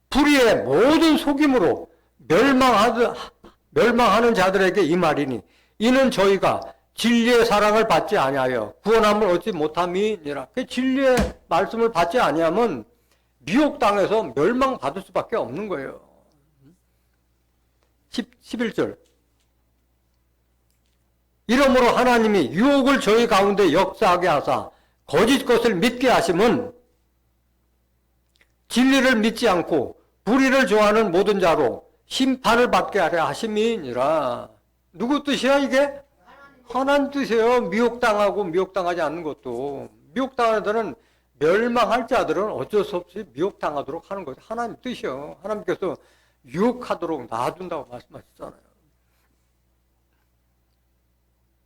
불의의 모든 속임으로 멸망하는 자들에게 이 말이니 이는 저희가 진리의 사랑을 받지 아니하여 구원함을 얻지 못함이니라. 그 진리의 말씀을 받지 아니하면 미혹당해서 멸망받을 수밖에 없는 거예요. 11절 이러므로 하나님이 유혹을 저희 가운데 역사하게 하사 거짓 것을 믿게 하심은 진리를 믿지 않고 불의를 좋아하는 모든 자로 심판을 받게 하려 하심이니라. 누구 뜻이야 이게? 하나님 뜻이에요. 미혹당하고 미혹당하지 않는 것도. 미혹당하는 자는 멸망할 자들은 어쩔 수 없이 미혹당하도록 하는 거죠. 하나님 뜻이요. 하나님께서 유혹하도록 놔둔다고 말씀하셨잖아요.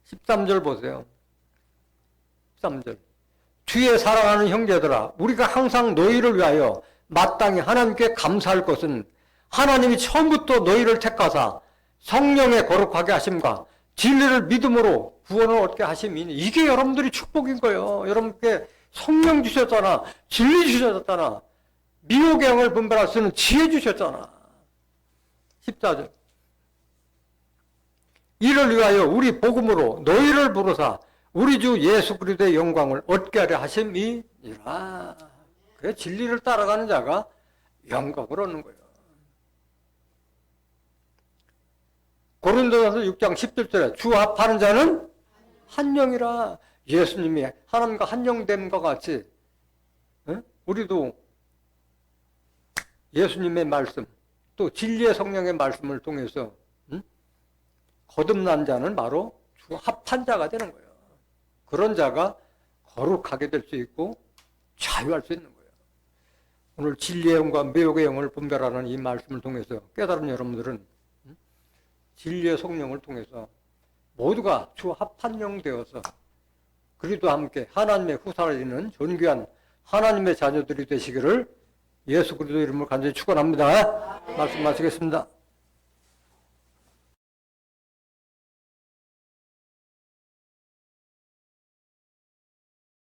13절 보세요. 13절 주의 사랑하는 형제들아 우리가 항상 너희를 위하여 마땅히 하나님께 감사할 것은 하나님이 처음부터 너희를 택하사 성령에 거룩하게 하심과 진리를 믿음으로 구원을 얻게 하심이니 이게 여러분들이 축복인 거예요. 여러분께 성령 주셨잖아. 진리 주셨잖아. 미혹의 영을 분별할 수 있는 지혜 주셨잖아. 14절 이를 위하여 우리 복음으로 너희를 부르사 우리 주 예수 그리스도의 영광을 얻게 하려 하심이니라. 그 진리를 따라가는 자가 영광을 얻는 거예요. 고린도전서 6장 17절에 주 합하는 자는 한 영이라. 예수님이 하나님과 한 영됨과 같이 우리도 예수님의 말씀 또 진리의 성령의 말씀을 통해서 거듭난 자는 바로 주 합한 자가 되는 거예요. 그런 자가 거룩하게 될 수 있고 자유할 수 있는 거예요. 오늘 진리의 영과 미혹의 영을 분별하는 이 말씀을 통해서 깨달은 여러분들은 진리의 성령을 통해서 모두가 주 합한 영 되어서 그리스도와 함께 하나님의 후사를 잇는 존귀한 하나님의 자녀들이 되시기를 예수 그리스도 이름으로 간절히 축원합니다. 말씀 마치겠습니다.